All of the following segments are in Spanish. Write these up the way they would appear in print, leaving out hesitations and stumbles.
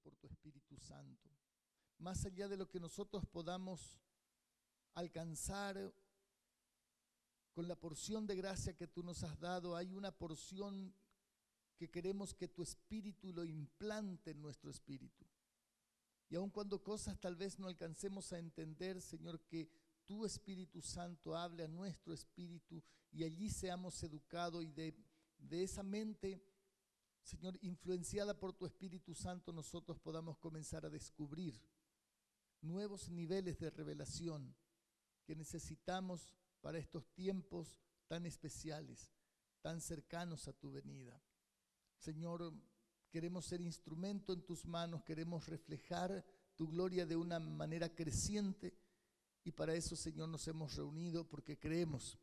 por tu Espíritu Santo. Más allá de lo que nosotros podamos alcanzar con la porción de gracia que tú nos has dado, hay una porción que queremos que tu Espíritu lo implante en nuestro espíritu. Y aun cuando cosas tal vez no alcancemos a entender, Señor, que tu Espíritu Santo hable a nuestro espíritu y allí seamos educados y de esa mente, Señor, influenciada por tu Espíritu Santo, nosotros podamos comenzar a descubrir nuevos niveles de revelación que necesitamos para estos tiempos tan especiales, tan cercanos a tu venida. Señor, queremos ser instrumento en tus manos, queremos reflejar tu gloria de una manera creciente y para eso, Señor, nos hemos reunido porque creemos,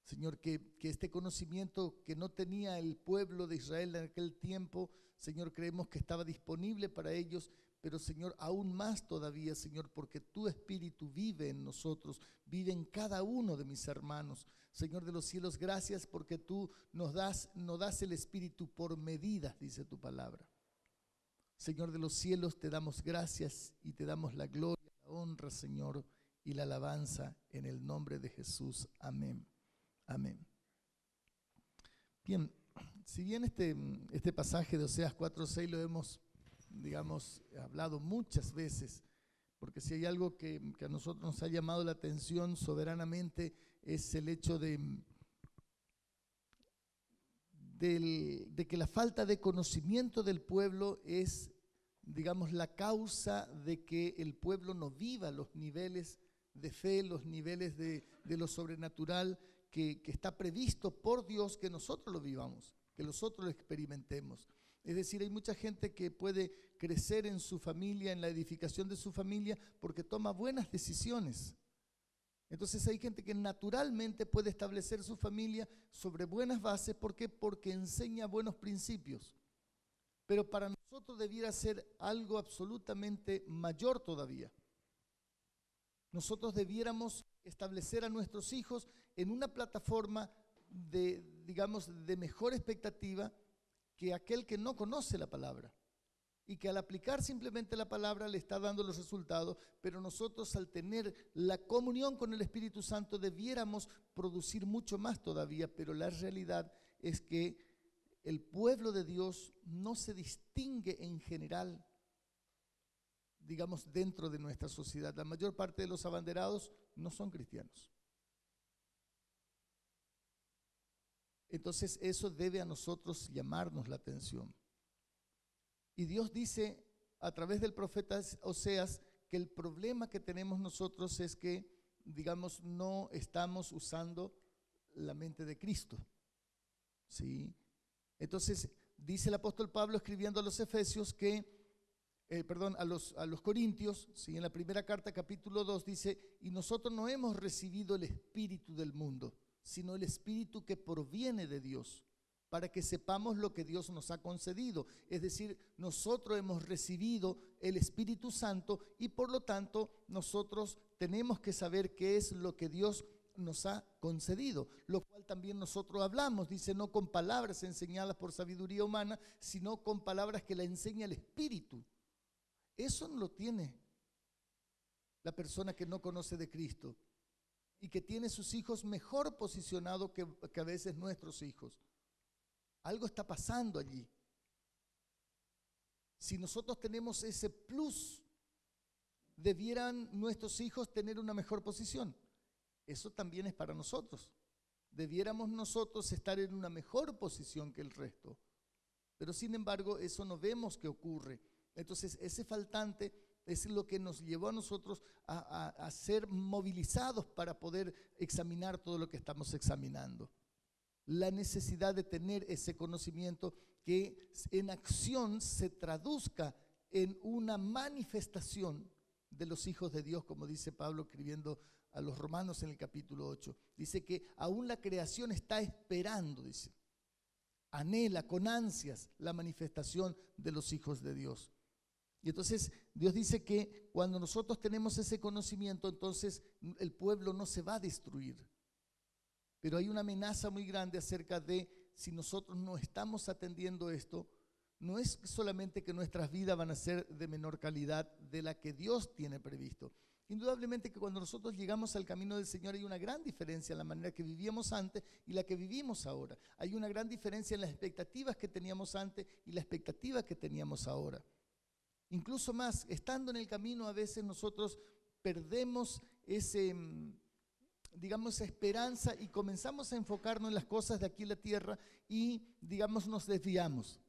Señor, que este conocimiento que no tenía el pueblo de Israel en aquel tiempo, Señor, creemos que estaba disponible para ellos, pero Señor, aún más todavía, Señor, porque tu Espíritu vive en nosotros, vive en cada uno de mis hermanos. Señor de los cielos, gracias porque tú nos das el Espíritu por medidas, dice tu palabra. Señor de los cielos, te damos gracias y te damos la gloria, la honra, Señor, y la alabanza en el nombre de Jesús. Amén. Amén. Bien, si bien este pasaje de Oseas 4:6 lo hemos, digamos, hablado muchas veces, porque si hay algo que a nosotros nos ha llamado la atención soberanamente es el hecho de que la falta de conocimiento del pueblo es, digamos, la causa de que el pueblo no viva los niveles de fe, los niveles de lo sobrenatural que está previsto por Dios que nosotros lo vivamos, que nosotros lo experimentemos. Es decir, hay mucha gente que puede crecer en su familia, en la edificación de su familia, porque toma buenas decisiones. Entonces hay gente que naturalmente puede establecer su familia sobre buenas bases. ¿Por qué? Porque enseña buenos principios. Pero para nosotros debiera ser algo absolutamente mayor todavía. Nosotros debiéramos establecer a nuestros hijos en una plataforma de, digamos, de mejor expectativa que aquel que no conoce la palabra y que al aplicar simplemente la palabra le está dando los resultados, pero nosotros al tener la comunión con el Espíritu Santo debiéramos producir mucho más todavía, pero la realidad es que el pueblo de Dios no se distingue en general, digamos, dentro de nuestra sociedad. La mayor parte de los abanderados no son cristianos. Entonces eso debe a nosotros llamarnos la atención. Y Dios dice a través del profeta Oseas que el problema que tenemos nosotros es que, digamos, no estamos usando la mente de Cristo. ¿Sí? Entonces dice el apóstol Pablo escribiendo a los Efesios que a los Corintios, ¿sí? En la primera carta, capítulo 2, dice: y nosotros no hemos recibido el espíritu del mundo, sino el espíritu que proviene de Dios, para que sepamos lo que Dios nos ha concedido. Es decir, nosotros hemos recibido el Espíritu Santo y por lo tanto nosotros tenemos que saber qué es lo que Dios nos ha concedido, lo cual también nosotros hablamos, dice, no con palabras enseñadas por sabiduría humana, sino con palabras que la enseña el Espíritu. Eso no lo tiene la persona que no conoce de Cristo y que tiene sus hijos mejor posicionados que a veces nuestros hijos. Algo está pasando allí. Si nosotros tenemos ese plus, debieran nuestros hijos tener una mejor posición. Eso también es para nosotros. Debiéramos nosotros estar en una mejor posición que el resto. Pero sin embargo, eso no vemos que ocurre. Entonces, ese faltante es lo que nos llevó a nosotros a ser movilizados para poder examinar todo lo que estamos examinando. La necesidad de tener ese conocimiento que en acción se traduzca en una manifestación de los hijos de Dios, como dice Pablo escribiendo a los Romanos en el capítulo 8. Dice que aún la creación está esperando, dice, anhela con ansias la manifestación de los hijos de Dios. Y entonces Dios dice que cuando nosotros tenemos ese conocimiento, entonces el pueblo no se va a destruir. Pero hay una amenaza muy grande acerca de si nosotros no estamos atendiendo esto, no es solamente que nuestras vidas van a ser de menor calidad de la que Dios tiene previsto. Indudablemente que cuando nosotros llegamos al camino del Señor hay una gran diferencia en la manera que vivíamos antes y la que vivimos ahora. Hay una gran diferencia en las expectativas que teníamos antes y la expectativa que teníamos ahora. Incluso más, estando en el camino a veces nosotros perdemos esa esperanza y comenzamos a enfocarnos en las cosas de aquí en la tierra y, nos desviamos.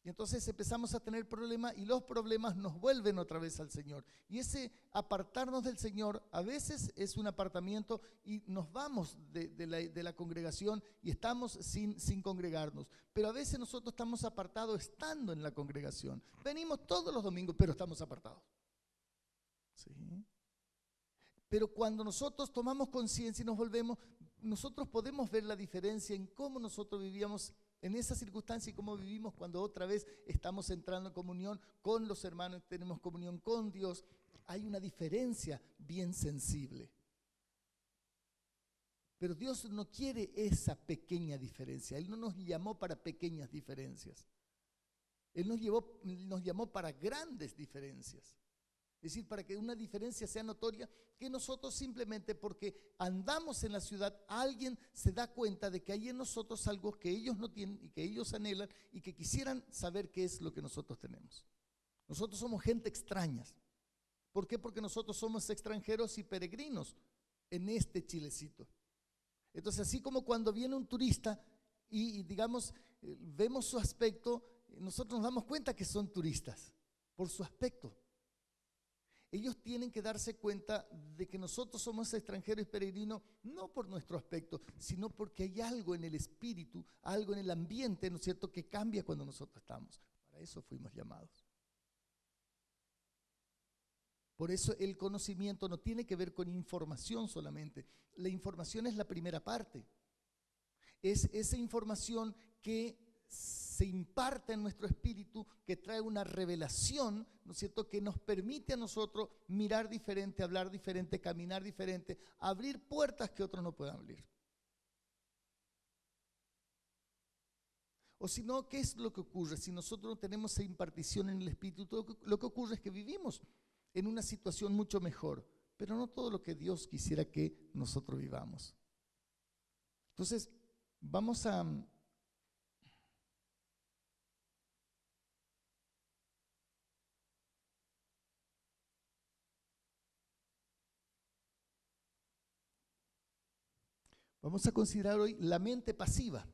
Y entonces empezamos a tener problemas y los problemas nos vuelven otra vez al Señor. Y ese apartarnos del Señor a veces es un apartamiento y nos vamos de la congregación y estamos sin congregarnos. Pero a veces nosotros estamos apartados estando en la congregación. Venimos todos los domingos, pero estamos apartados. ¿Sí? Pero cuando nosotros tomamos conciencia y nos volvemos, nosotros podemos ver la diferencia en cómo nosotros vivíamos en esa circunstancia y cómo vivimos cuando otra vez estamos entrando en comunión con los hermanos, tenemos comunión con Dios. Hay una diferencia bien sensible. Pero Dios no quiere esa pequeña diferencia. Él no nos llamó para pequeñas diferencias. Él nos llamó para grandes diferencias. Es decir, para que una diferencia sea notoria, que nosotros simplemente porque andamos en la ciudad, alguien se da cuenta de que hay en nosotros algo que ellos no tienen y que ellos anhelan y que quisieran saber qué es lo que nosotros tenemos. Nosotros somos gente extrañas. ¿Por qué? Porque nosotros somos extranjeros y peregrinos en este Chilecito. Entonces, así como cuando viene un turista y vemos su aspecto, nosotros nos damos cuenta que son turistas por su aspecto. Ellos tienen que darse cuenta de que nosotros somos extranjeros y peregrinos, no por nuestro aspecto, sino porque hay algo en el espíritu, algo en el ambiente, ¿no es cierto?, que cambia cuando nosotros estamos. Para eso fuimos llamados. Por eso el conocimiento no tiene que ver con información solamente. La información es la primera parte. Es esa información que se imparte en nuestro espíritu, que trae una revelación, ¿no es cierto?, que nos permite a nosotros mirar diferente, hablar diferente, caminar diferente, abrir puertas que otros no puedan abrir. O si no, ¿qué es lo que ocurre? Si nosotros no tenemos esa impartición en el espíritu, lo que ocurre es que vivimos en una situación mucho mejor, pero no todo lo que Dios quisiera que nosotros vivamos. Entonces, vamos a considerar hoy la mente pasiva.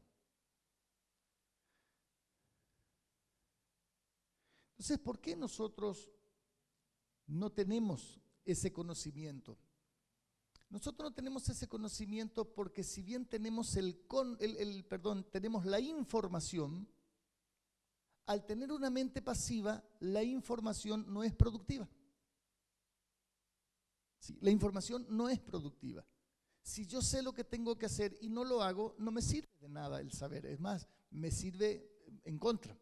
Entonces, ¿por qué nosotros no tenemos ese conocimiento? Nosotros no tenemos ese conocimiento porque si bien tenemos tenemos la información, al tener una mente pasiva, la información no es productiva. Sí, la información no es productiva. Si yo sé lo que tengo que hacer y no lo hago, no me sirve de nada el saber. Es más, me sirve en contra.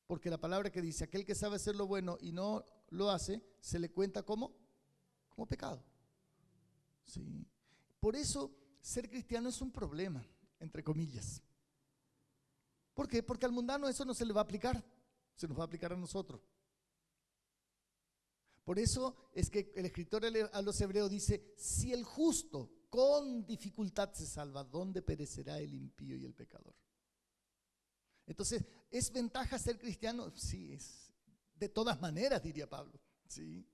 Porque la palabra que dice, aquel que sabe hacer lo bueno y no lo hace, se le cuenta como pecado. ¿Sí? Por eso, ser cristiano es un problema, entre comillas. ¿Por qué? Porque al mundano eso no se le va a aplicar, se nos va a aplicar a nosotros. Por eso es que el escritor a los hebreos dice, si el justo con dificultad se salva, ¿dónde perecerá el impío y el pecador? Entonces, ¿es ventaja ser cristiano? Sí, es de todas maneras, diría Pablo, ¿sí?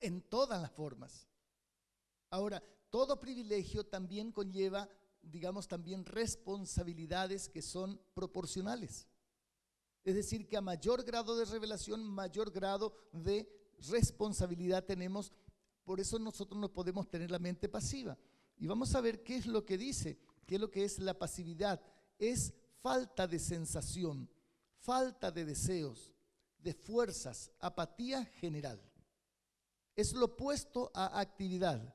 En todas las formas. Ahora, todo privilegio también conlleva, también responsabilidades que son proporcionales. Es decir, que a mayor grado de revelación, mayor grado de responsabilidad tenemos. Por eso nosotros no podemos tener la mente pasiva. Y vamos a ver qué es lo que dice, qué es lo que es la pasividad. Es falta de sensación, falta de deseos, de fuerzas, apatía general. Es lo opuesto a actividad.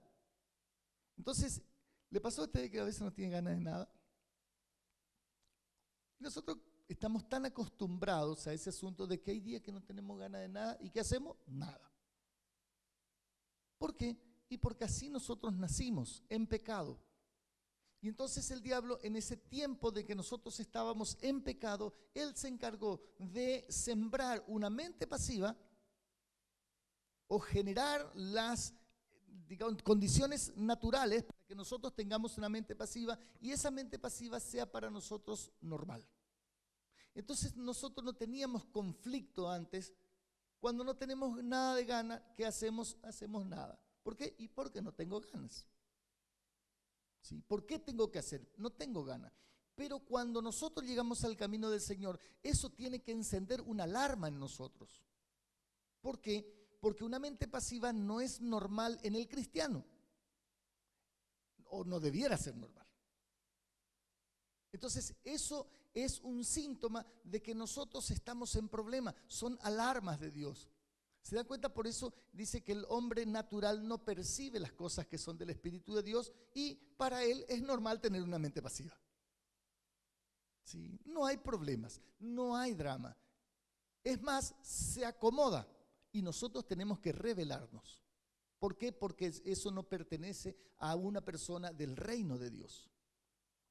Entonces, ¿le pasó a usted que a veces no tiene ganas de nada? Nosotros estamos tan acostumbrados a ese asunto de que hay días que no tenemos ganas de nada y ¿qué hacemos? Nada. ¿Por qué? Y porque así nosotros nacimos en pecado. Y entonces el diablo, en ese tiempo de que nosotros estábamos en pecado, él se encargó de sembrar una mente pasiva o generar las, digamos, condiciones naturales para que nosotros tengamos una mente pasiva y esa mente pasiva sea para nosotros normal. Entonces nosotros no teníamos conflicto antes. Cuando no tenemos nada de gana, ¿qué hacemos? Hacemos nada. ¿Por qué? Y porque no tengo ganas. ¿Sí? ¿Por qué tengo que hacer? No tengo ganas. Pero cuando nosotros llegamos al camino del Señor, eso tiene que encender una alarma en nosotros. ¿Por qué? Porque una mente pasiva no es normal en el cristiano. O no debiera ser normal. Entonces, eso es un síntoma de que nosotros estamos en problema. Son alarmas de Dios. ¿Se dan cuenta? Por eso dice que el hombre natural no percibe las cosas que son del Espíritu de Dios y para él es normal tener una mente pasiva. ¿Sí? No hay problemas, no hay drama. Es más, se acomoda y nosotros tenemos que rebelarnos. ¿Por qué? Porque eso no pertenece a una persona del reino de Dios.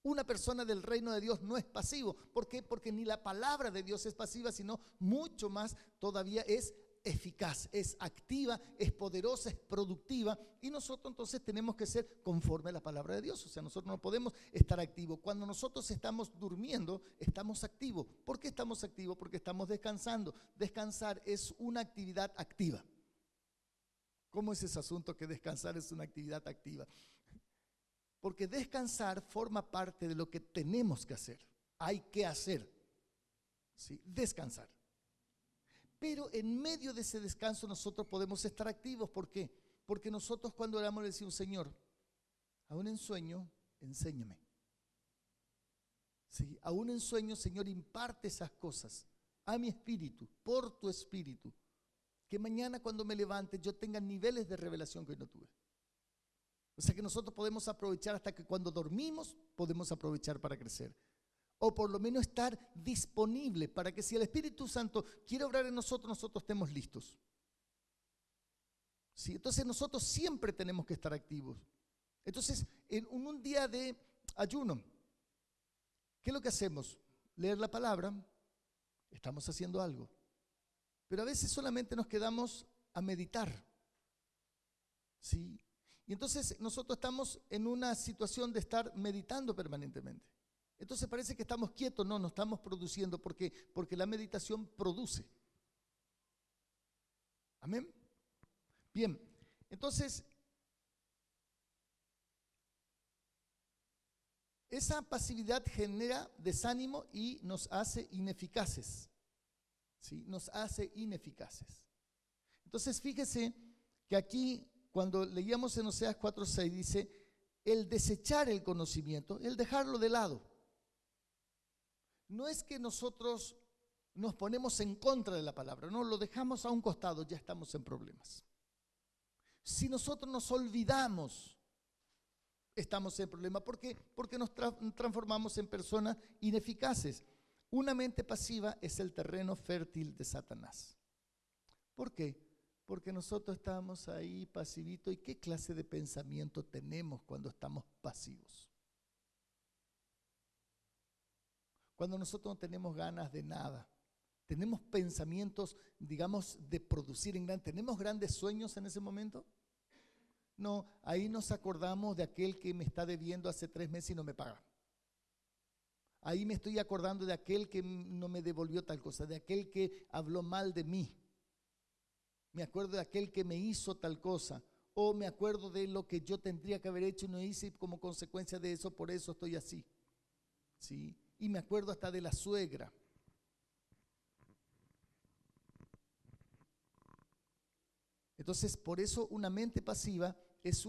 Una persona del reino de Dios no es pasivo. ¿Por qué? Porque ni la palabra de Dios es pasiva, sino mucho más todavía es eficaz, es activa, es poderosa, es productiva. Y nosotros entonces tenemos que ser conforme a la palabra de Dios. O sea, nosotros no podemos estar activos. Cuando nosotros estamos durmiendo, estamos activos. ¿Por qué estamos activos? Porque estamos descansando. Descansar es una actividad activa. ¿Cómo es ese asunto que descansar es una actividad activa? Porque descansar forma parte de lo que tenemos que hacer. Hay que hacer. ¿Sí? Descansar. Pero en medio de ese descanso nosotros podemos estar activos. ¿Por qué? Porque nosotros cuando oramos le decimos, Señor, aún en sueño, enséñame. ¿Sí? Aún en sueño, Señor, imparte esas cosas a mi espíritu, por tu espíritu. Que mañana cuando me levante yo tenga niveles de revelación que hoy no tuve. O sea que nosotros podemos aprovechar hasta que cuando dormimos podemos aprovechar para crecer. O por lo menos estar disponible para que si el Espíritu Santo quiere obrar en nosotros, nosotros estemos listos. ¿Sí? Entonces nosotros siempre tenemos que estar activos. Entonces en un día de ayuno, ¿qué es lo que hacemos? Leer la palabra, estamos haciendo algo. Pero a veces solamente nos quedamos a meditar. ¿Sí? Y entonces nosotros estamos en una situación de estar meditando permanentemente. Entonces parece que estamos quietos, no estamos produciendo. ¿Por qué? Porque la meditación produce. Amén. Bien, entonces esa pasividad genera desánimo y nos hace ineficaces. ¿Sí? Nos hace ineficaces. Entonces fíjese que aquí cuando leíamos en Oseas 4:6 dice, el desechar el conocimiento, el dejarlo de lado. No es que nosotros nos ponemos en contra de la palabra, no, lo dejamos a un costado, ya estamos en problemas. Si nosotros nos olvidamos, estamos en problemas. ¿Por qué? Porque nos transformamos en personas ineficaces. Una mente pasiva es el terreno fértil de Satanás. ¿Por qué? Porque nosotros estamos ahí pasivitos. ¿Y qué clase de pensamiento tenemos cuando estamos pasivos? Cuando nosotros no tenemos ganas de nada. Tenemos pensamientos, digamos, de producir en grande. ¿Tenemos grandes sueños en ese momento? No, ahí nos acordamos de aquel que me está debiendo hace 3 meses y no me paga. Ahí me estoy acordando de aquel que no me devolvió tal cosa, de aquel que habló mal de mí. Me acuerdo de aquel que me hizo tal cosa, o me acuerdo de lo que yo tendría que haber hecho y no hice y como consecuencia de eso, por eso estoy así. ¿Sí? Y me acuerdo hasta de la suegra. Entonces, por eso una mente pasiva es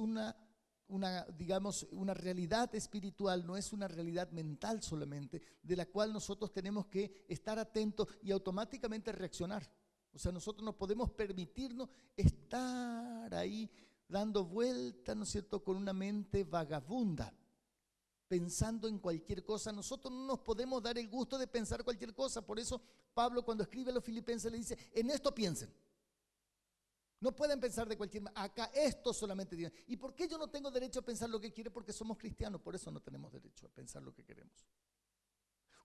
digamos, una realidad espiritual, no es una realidad mental solamente, de la cual nosotros tenemos que estar atentos y automáticamente reaccionar. O sea, nosotros no podemos permitirnos estar ahí dando vueltas, ¿no es cierto?, con una mente vagabunda, pensando en cualquier cosa. Nosotros no nos podemos dar el gusto de pensar cualquier cosa. Por eso Pablo cuando escribe a los filipenses le dice, en esto piensen. No pueden pensar de cualquier manera. Acá esto solamente Dios. ¿Y por qué yo no tengo derecho a pensar lo que quiere? Porque somos cristianos, por eso no tenemos derecho a pensar lo que queremos.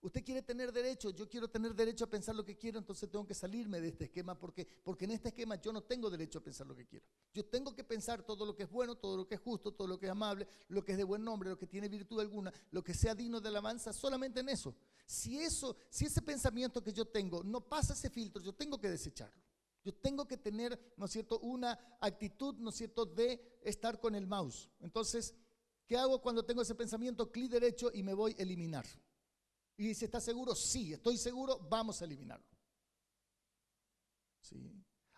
Usted quiere tener derecho, yo quiero tener derecho a pensar lo que quiero, entonces tengo que salirme de este esquema porque en este esquema yo no tengo derecho a pensar lo que quiero. Yo tengo que pensar todo lo que es bueno, todo lo que es justo, todo lo que es amable, lo que es de buen nombre, lo que tiene virtud alguna, lo que sea digno de alabanza, solamente en eso. Si ese pensamiento que yo tengo no pasa ese filtro, yo tengo que desecharlo. Yo tengo que tener, ¿no es cierto?, una actitud, ¿no es cierto?, de estar con el mouse. Entonces, ¿qué hago cuando tengo ese pensamiento? Clic derecho y me voy a eliminar. Y dice, ¿está seguro? Sí, estoy seguro, vamos a eliminarlo. ¿Sí?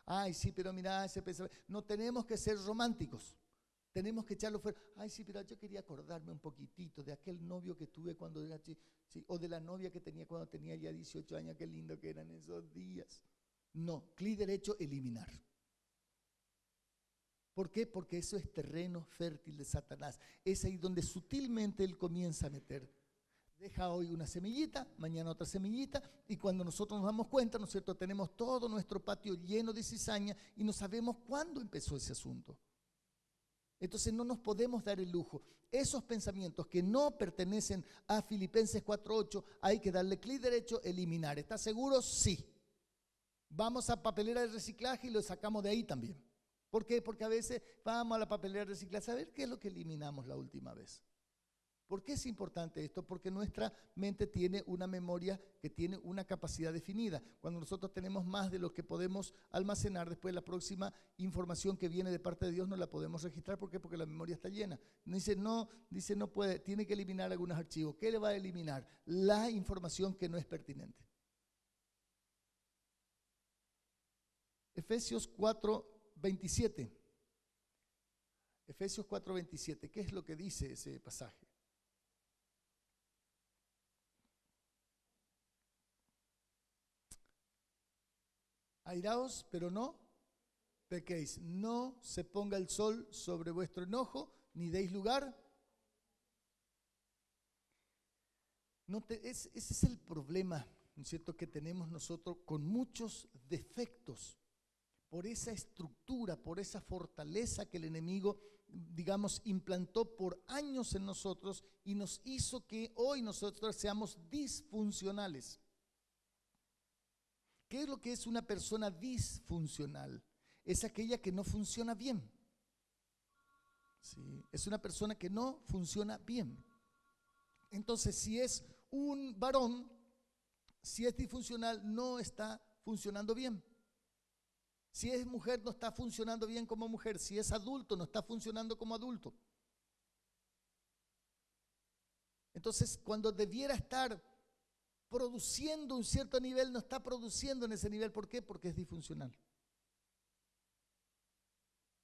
Ay, sí, pero mira, ese pensamiento. No tenemos que ser románticos. Tenemos que echarlo fuera. Ay, sí, pero yo quería acordarme un poquitito de aquel novio que tuve cuando era chico, sí, o de la novia que tenía cuando tenía ya 18 años, qué lindo que eran esos días. No, clic derecho, eliminar. ¿Por qué? Porque eso es terreno fértil de Satanás. Es ahí donde sutilmente él comienza a meter. Deja hoy una semillita, mañana otra semillita, y cuando nosotros nos damos cuenta, ¿no es cierto?, tenemos todo nuestro patio lleno de cizaña y no sabemos cuándo empezó ese asunto. Entonces no nos podemos dar el lujo. Esos pensamientos que no pertenecen a Filipenses 4:8, hay que darle clic derecho, eliminar. ¿Está seguro? Sí. Vamos a papelera de reciclaje y lo sacamos de ahí también. ¿Por qué? Porque a veces vamos a la papelera de reciclaje a ver qué es lo que eliminamos la última vez. ¿Por qué es importante esto? Porque nuestra mente tiene una memoria que tiene una capacidad definida. Cuando nosotros tenemos más de lo que podemos almacenar, después la próxima información que viene de parte de Dios no la podemos registrar. ¿Por qué? Porque la memoria está llena. Dice no puede, tiene que eliminar algunos archivos. ¿Qué le va a eliminar? La información que no es pertinente. Efesios 4:27. Efesios 4:27. ¿Qué es lo que dice ese pasaje? Airaos, pero no pequéis. No se ponga el sol sobre vuestro enojo, ni deis lugar. Ese es el problema, ¿no es cierto?, que tenemos nosotros con muchos defectos. Por esa estructura, por esa fortaleza que el enemigo, digamos, implantó por años en nosotros y nos hizo que hoy nosotros seamos disfuncionales. ¿Qué es lo que es una persona disfuncional? Es aquella que no funciona bien. ¿Sí? Es una persona que no funciona bien. Entonces, si es un varón, si es disfuncional, no está funcionando bien. Si es mujer, no está funcionando bien como mujer. Si es adulto, no está funcionando como adulto. Entonces, cuando debiera estar produciendo un cierto nivel, no está produciendo en ese nivel. ¿Por qué? Porque es disfuncional.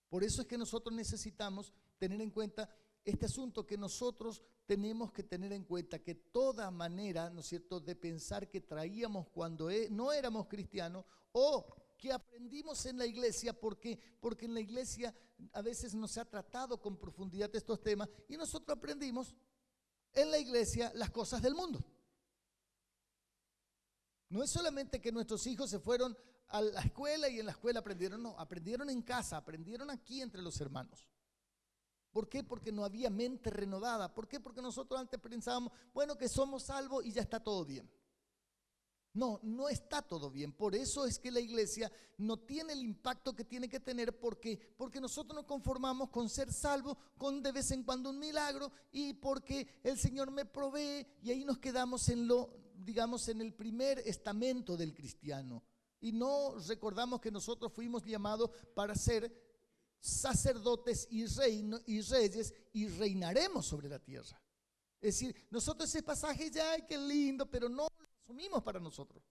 Por eso es que nosotros necesitamos tener en cuenta este asunto, que nosotros tenemos que tener en cuenta que toda manera, ¿no es cierto?, de pensar que traíamos cuando no éramos cristianos o que aprendimos en la iglesia, porque en la iglesia a veces no se ha tratado con profundidad estos temas y nosotros aprendimos en la iglesia las cosas del mundo. No es solamente que nuestros hijos se fueron a la escuela y en la escuela aprendieron, no, aprendieron en casa, aprendieron aquí entre los hermanos. ¿Por qué? Porque no había mente renovada. ¿Por qué? Porque nosotros antes pensábamos, bueno, que somos salvos y ya está todo bien. No, no está todo bien. Por eso es que la iglesia no tiene el impacto que tiene que tener, porque nosotros nos conformamos con ser salvos, con de vez en cuando un milagro, y porque el Señor me provee, y ahí nos quedamos en digamos, en el primer estamento del cristiano. Y no recordamos que nosotros fuimos llamados para ser sacerdotes y reyes y reinaremos sobre la tierra. Es decir, nosotros ese pasaje ya, ay, qué lindo, pero no lo asumimos para nosotros.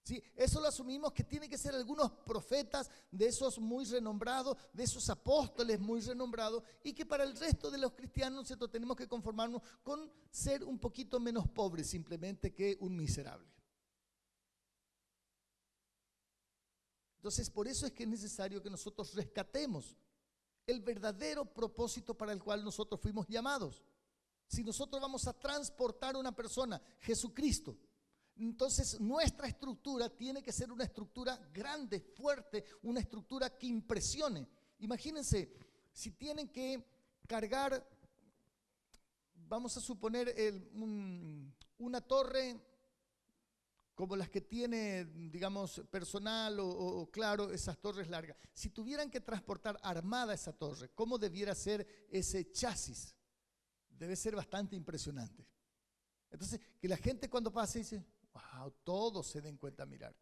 ¿Sí? Eso lo asumimos que tiene que ser algunos profetas de esos muy renombrados, de esos apóstoles muy renombrados, y que para el resto de los cristianos nosotros tenemos que conformarnos con ser un poquito menos pobres simplemente que un miserable. Entonces, por eso es que es necesario que nosotros rescatemos el verdadero propósito para el cual nosotros fuimos llamados. Si nosotros vamos a transportar a una persona, Jesucristo, Entonces nuestra estructura tiene que ser una estructura grande, fuerte, una estructura que impresione. Imagínense, si tienen que cargar, vamos a suponer una torre como las que tiene, digamos, personal o claro, esas torres largas. Si tuvieran que transportar armada esa torre, ¿cómo debiera ser ese chasis? Debe ser bastante impresionante. Entonces, que la gente cuando pase dice, wow, todos se den cuenta a mirar.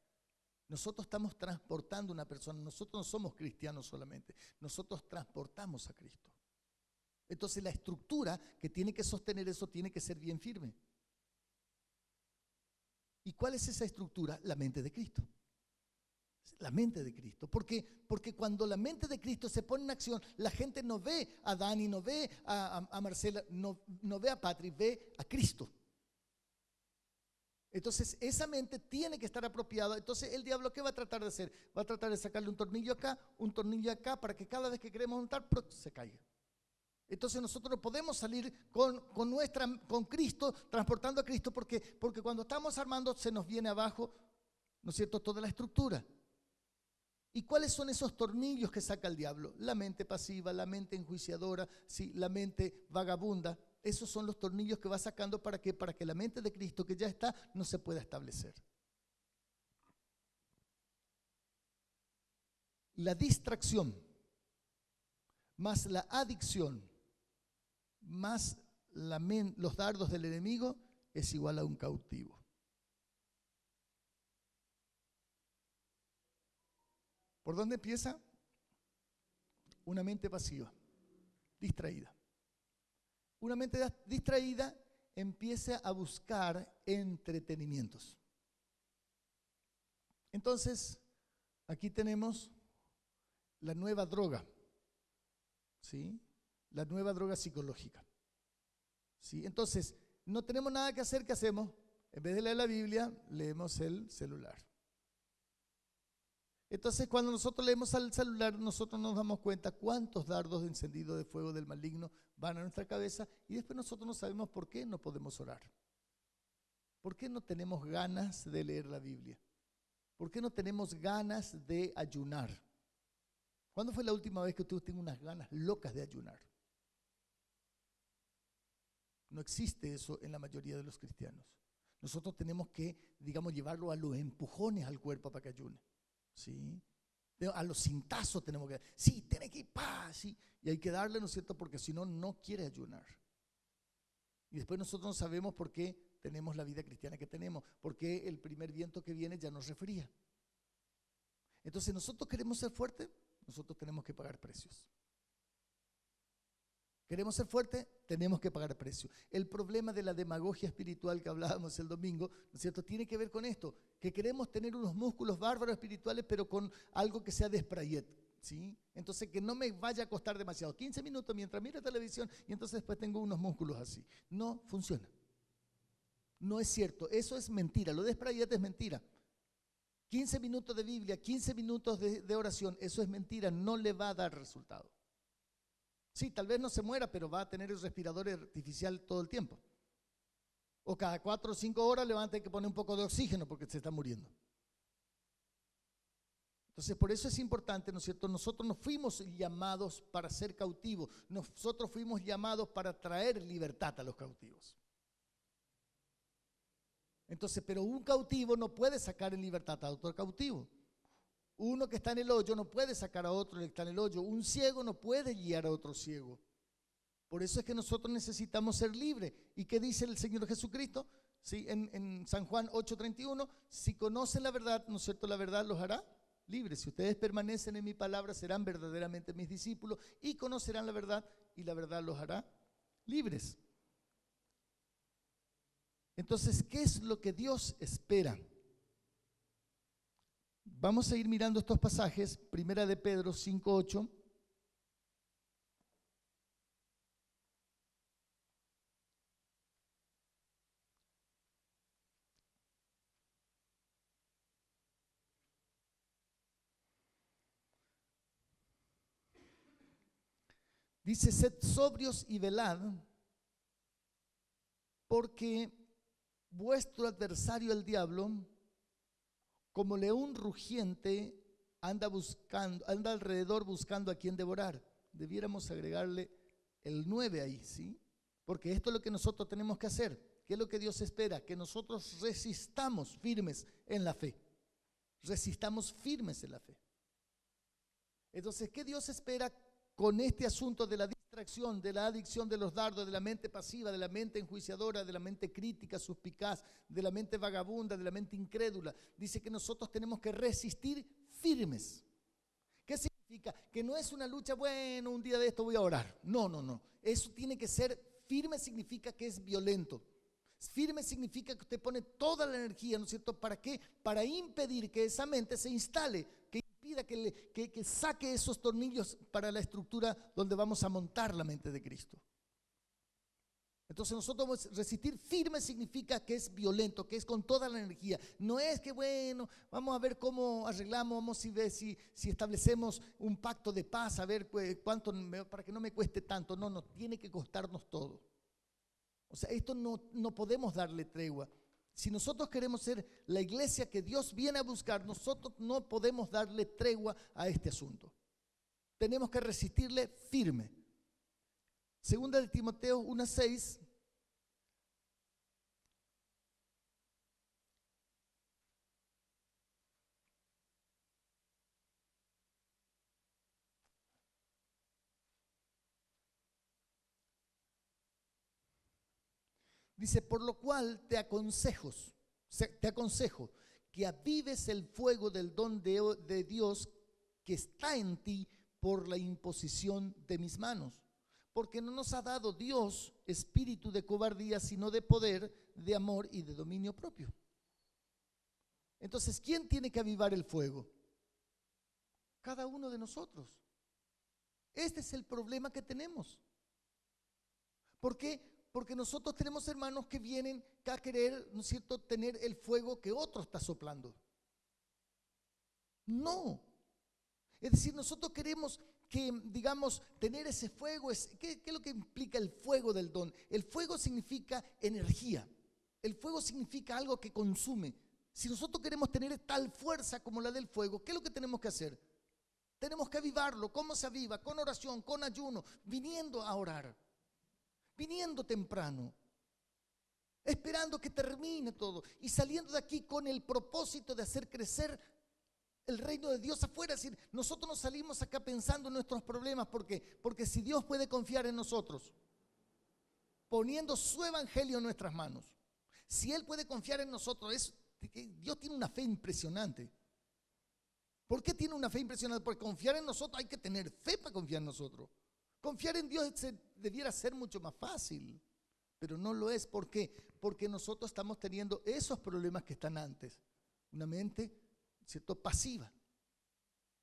Nosotros estamos transportando una persona, nosotros no somos cristianos solamente, nosotros transportamos a Cristo. Entonces la estructura que tiene que sostener eso tiene que ser bien firme. ¿Y cuál es esa estructura? La mente de Cristo. La mente de Cristo. Porque cuando la mente de Cristo se pone en acción, la gente no ve a Dani, no ve a Marcela, no ve a Patrick, ve a Cristo. Entonces esa mente tiene que estar apropiada. Entonces el diablo, ¿qué va a tratar de hacer? Va a tratar de sacarle un tornillo acá, para que cada vez que queremos montar, se caiga. Entonces nosotros no podemos salir con Cristo, transportando a Cristo, porque cuando estamos armando se nos viene abajo, ¿no es cierto?, toda la estructura. ¿Y cuáles son esos tornillos que saca el diablo? La mente pasiva, la mente enjuiciadora, sí, la mente vagabunda. Esos son los tornillos que va sacando para que la mente de Cristo que ya está no se pueda establecer. La distracción más la adicción más los dardos del enemigo es igual a un cautivo. ¿Por dónde empieza? Una mente pasiva, distraída. Una mente distraída empieza a buscar entretenimientos. Entonces, aquí tenemos la nueva droga, ¿sí? La nueva droga psicológica, ¿sí? Entonces, no tenemos nada que hacer, ¿qué hacemos? En vez de leer la Biblia, leemos el celular. Entonces, cuando nosotros leemos al celular, nosotros nos damos cuenta cuántos dardos de encendido de fuego del maligno van a nuestra cabeza y después nosotros no sabemos por qué no podemos orar. ¿Por qué no tenemos ganas de leer la Biblia? ¿Por qué no tenemos ganas de ayunar? ¿Cuándo fue la última vez que usted tuvo unas ganas locas de ayunar? No existe eso en la mayoría de los cristianos. Nosotros tenemos que, digamos, llevarlo a los empujones al cuerpo para que ayune. ¿Sí? A los cintazos tenemos que, sí, tiene que ir, sí, y hay que darle, ¿no es cierto? Porque si no, no quiere ayunar. Y después nosotros no sabemos por qué tenemos la vida cristiana que tenemos, porque el primer viento que viene ya nos refría. Entonces, nosotros queremos ser fuertes, nosotros tenemos que pagar precios. Queremos ser fuertes, tenemos que pagar precios. El problema de la demagogia espiritual que hablábamos el domingo, ¿no es cierto?, tiene que ver con esto, que queremos tener unos músculos bárbaros espirituales, pero con algo que sea de sprayet, ¿sí? Entonces, que no me vaya a costar demasiado. 15 minutos mientras miro televisión y entonces después tengo unos músculos así. No funciona. No es cierto. Eso es mentira. Lo de sprayet es mentira. 15 minutos de Biblia, 15 minutos de oración, eso es mentira. No le va a dar resultado. Sí, tal vez no se muera, pero va a tener el respirador artificial todo el tiempo. O cada 4 o 5 horas le van a tener que poner un poco de oxígeno porque se está muriendo. Entonces, por eso es importante, ¿no es cierto? Nosotros no fuimos llamados para ser cautivos. Nosotros fuimos llamados para traer libertad a los cautivos. Entonces, pero un cautivo no puede sacar en libertad a otro cautivo. Uno que está en el hoyo no puede sacar a otro que está en el hoyo. Un ciego no puede guiar a otro ciego. Por eso es que nosotros necesitamos ser libres. ¿Y qué dice el Señor Jesucristo? ¿Sí? En San Juan 8:31, si conocen la verdad, ¿no es cierto? La verdad los hará libres. Si ustedes permanecen en mi palabra, serán verdaderamente mis discípulos y conocerán la verdad y la verdad los hará libres. Entonces, ¿qué es lo que Dios espera? Vamos a ir mirando estos pasajes, Primera de Pedro 5:8. Dice, sed sobrios y velad, porque vuestro adversario el diablo, como león rugiente, anda alrededor buscando a quien devorar. Debiéramos agregarle el 9 ahí, ¿sí? Porque esto es lo que nosotros tenemos que hacer. ¿Qué es lo que Dios espera? Que nosotros resistamos firmes en la fe. Resistamos firmes en la fe. Entonces, ¿qué Dios espera con este asunto de la distracción, de la adicción de los dardos, de la mente pasiva, de la mente enjuiciadora, de la mente crítica, suspicaz, de la mente vagabunda, de la mente incrédula? Dice que nosotros tenemos que resistir firmes. ¿Qué significa? Que no es una lucha, bueno, un día de esto voy a orar. No, no, no. Eso tiene que ser firme, significa que es violento. Firme significa que usted pone toda la energía, ¿no es cierto? ¿Para qué? Para impedir que esa mente se instale, que impida que saque esos tornillos para la estructura donde vamos a montar la mente de Cristo. Entonces nosotros vamos a resistir firme significa que es violento, que es con toda la energía. No es que bueno, vamos a ver cómo arreglamos, vamos a ver si establecemos un pacto de paz, a ver cuánto, para que no me cueste tanto. No, no, tiene que costarnos todo. O sea, esto no podemos darle tregua. Si nosotros queremos ser la iglesia que Dios viene a buscar, nosotros no podemos darle tregua a este asunto. Tenemos que resistirle firme. Segunda de Timoteo 1:6. Dice, por lo cual te aconsejo que avives el fuego del don de Dios que está en ti por la imposición de mis manos. Porque no nos ha dado Dios espíritu de cobardía, sino de poder, de amor y de dominio propio. Entonces, ¿quién tiene que avivar el fuego? Cada uno de nosotros. Este es el problema que tenemos. ¿Por qué? Porque nosotros tenemos hermanos que vienen a querer, ¿no es cierto?, tener el fuego que otro está soplando. No. Es decir, nosotros queremos que, digamos, tener ese fuego. ¿Qué es lo que implica el fuego del don? El fuego significa energía. El fuego significa algo que consume. Si nosotros queremos tener tal fuerza como la del fuego, ¿qué es lo que tenemos que hacer? Tenemos que avivarlo. ¿Cómo se aviva? Con oración, con ayuno, viniendo a orar, viniendo temprano, esperando que termine todo y saliendo de aquí con el propósito de hacer crecer el reino de Dios afuera. Es decir, nosotros no salimos acá pensando en nuestros problemas. ¿Por qué? Porque si Dios puede confiar en nosotros, poniendo su evangelio en nuestras manos, si Él puede confiar en nosotros, Dios tiene una fe impresionante. ¿Por qué tiene una fe impresionante? Porque confiar en nosotros, hay que tener fe para confiar en nosotros. Confiar en Dios debiera ser mucho más fácil, pero no lo es. ¿Por qué? Porque nosotros estamos teniendo esos problemas que están antes. Una mente, ¿cierto?, pasiva,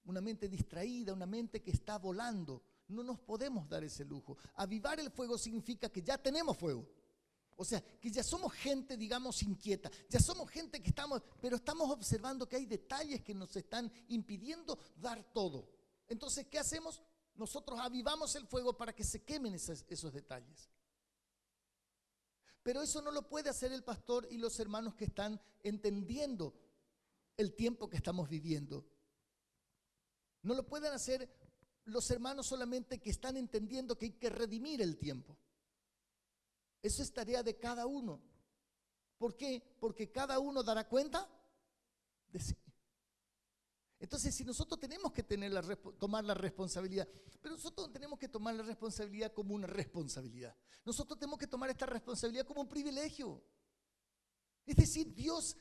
una mente distraída, una mente que está volando. No nos podemos dar ese lujo. Avivar el fuego significa que ya tenemos fuego. O sea, que ya somos gente, digamos, inquieta. Ya somos gente que pero estamos observando que hay detalles que nos están impidiendo dar todo. Entonces, ¿qué hacemos? Nosotros avivamos el fuego para que se quemen esos detalles. Pero eso no lo puede hacer el pastor y los hermanos que están entendiendo el tiempo que estamos viviendo. No lo pueden hacer los hermanos solamente que están entendiendo que hay que redimir el tiempo. Eso es tarea de cada uno. ¿Por qué? Porque cada uno dará cuenta de sí. Entonces, si nosotros tenemos que tomar la responsabilidad, pero nosotros no tenemos que tomar la responsabilidad como una responsabilidad. Nosotros tenemos que tomar esta responsabilidad como un privilegio. Es decir, Dios,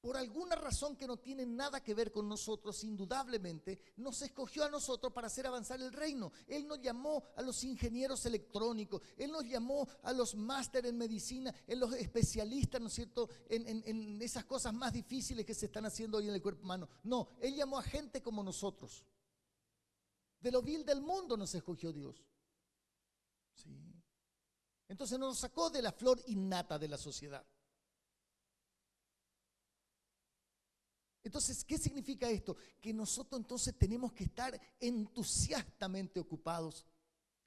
por alguna razón que no tiene nada que ver con nosotros, indudablemente, nos escogió a nosotros para hacer avanzar el reino. Él nos llamó a los ingenieros electrónicos, Él nos llamó a los máster en medicina, en los especialistas, ¿no es cierto?, en esas cosas más difíciles que se están haciendo hoy en el cuerpo humano. No, Él llamó a gente como nosotros. De lo vil del mundo nos escogió Dios. ¿Sí? Entonces nos sacó de la flor innata de la sociedad. Entonces, ¿qué significa esto? Que nosotros entonces tenemos que estar entusiastamente ocupados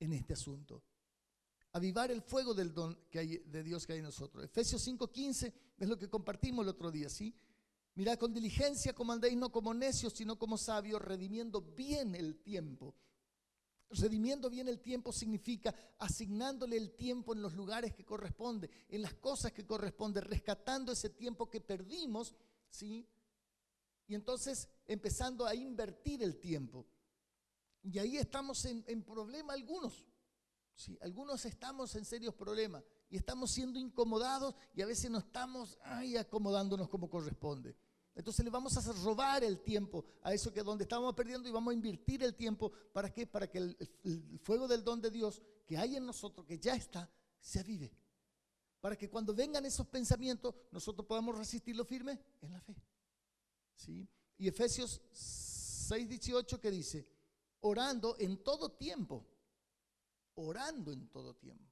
en este asunto. Avivar el fuego del don que hay, de Dios que hay en nosotros. Efesios 5:15 es lo que compartimos el otro día, ¿sí? Mirad con diligencia como andéis, no como necios, sino como sabios, redimiendo bien el tiempo. Redimiendo bien el tiempo significa asignándole el tiempo en los lugares que corresponde, en las cosas que corresponde, rescatando ese tiempo que perdimos, ¿sí? Y entonces empezando a invertir el tiempo. Y ahí estamos en problema algunos. Sí, algunos estamos en serios problemas y estamos siendo incomodados y a veces no estamos acomodándonos como corresponde. Entonces le vamos a robar el tiempo a eso que donde estábamos perdiendo y vamos a invertir el tiempo. ¿Para qué? Para que el fuego del don de Dios que hay en nosotros, que ya está, se avive. Para que cuando vengan esos pensamientos nosotros podamos resistirlo firme en la fe. ¿Sí? Y Efesios 6:18 que dice, orando en todo tiempo. Orando en todo tiempo.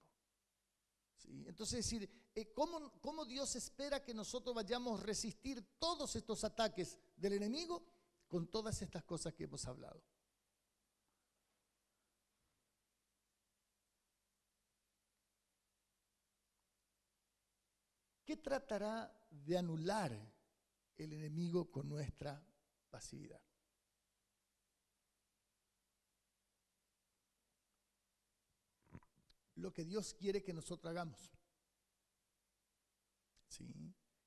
¿Sí? Entonces, es decir, ¿cómo Dios espera que nosotros vayamos a resistir todos estos ataques del enemigo? Con todas estas cosas que hemos hablado. ¿Qué tratará de anular el enemigo con nuestra pasividad? Lo que Dios quiere que nosotros hagamos. ¿Sí?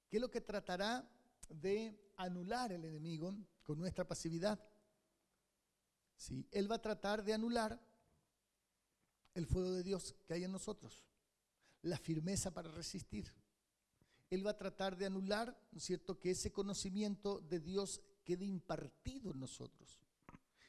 ¿Qué es lo que tratará de anular el enemigo con nuestra pasividad? ¿Sí? Él va a tratar de anular el fuego de Dios que hay en nosotros, la firmeza para resistir. Él va a tratar de anular, ¿no es cierto?, que ese conocimiento de Dios quede impartido en nosotros.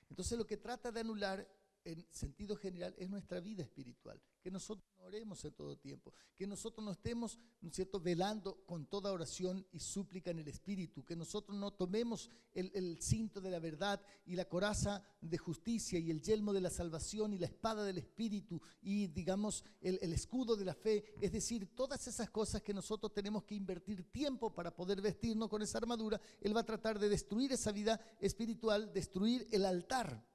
Entonces lo que trata de anular en sentido general es nuestra vida espiritual, que nosotros no oremos en todo tiempo, que nosotros no estemos, ¿no es cierto?, velando con toda oración y súplica en el Espíritu, que nosotros no tomemos el cinto de la verdad y la coraza de justicia y el yelmo de la salvación y la espada del Espíritu y digamos el escudo de la fe, es decir, todas esas cosas que nosotros tenemos que invertir tiempo para poder vestirnos con esa armadura. Él va a tratar de destruir esa vida espiritual, destruir el altar.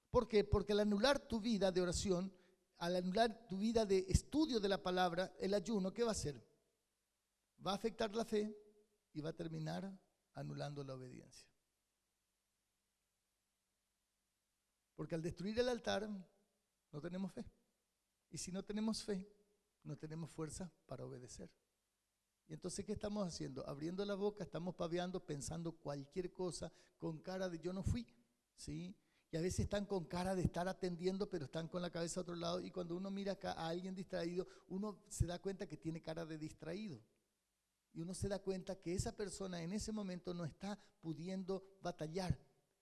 ¿Por qué? Porque al anular tu vida de oración, al anular tu vida de estudio de la palabra, el ayuno, ¿qué va a hacer? Va a afectar la fe y va a terminar anulando la obediencia. Porque al destruir el altar, no tenemos fe. Y si no tenemos fe, no tenemos fuerza para obedecer. Y entonces, ¿qué estamos haciendo? Abriendo la boca, estamos paveando, pensando cualquier cosa, con cara de yo no fui, ¿sí? Y a veces están con cara de estar atendiendo, pero están con la cabeza a otro lado. Y cuando uno mira acá a alguien distraído, uno se da cuenta que tiene cara de distraído. Y uno se da cuenta que esa persona en ese momento no está pudiendo batallar.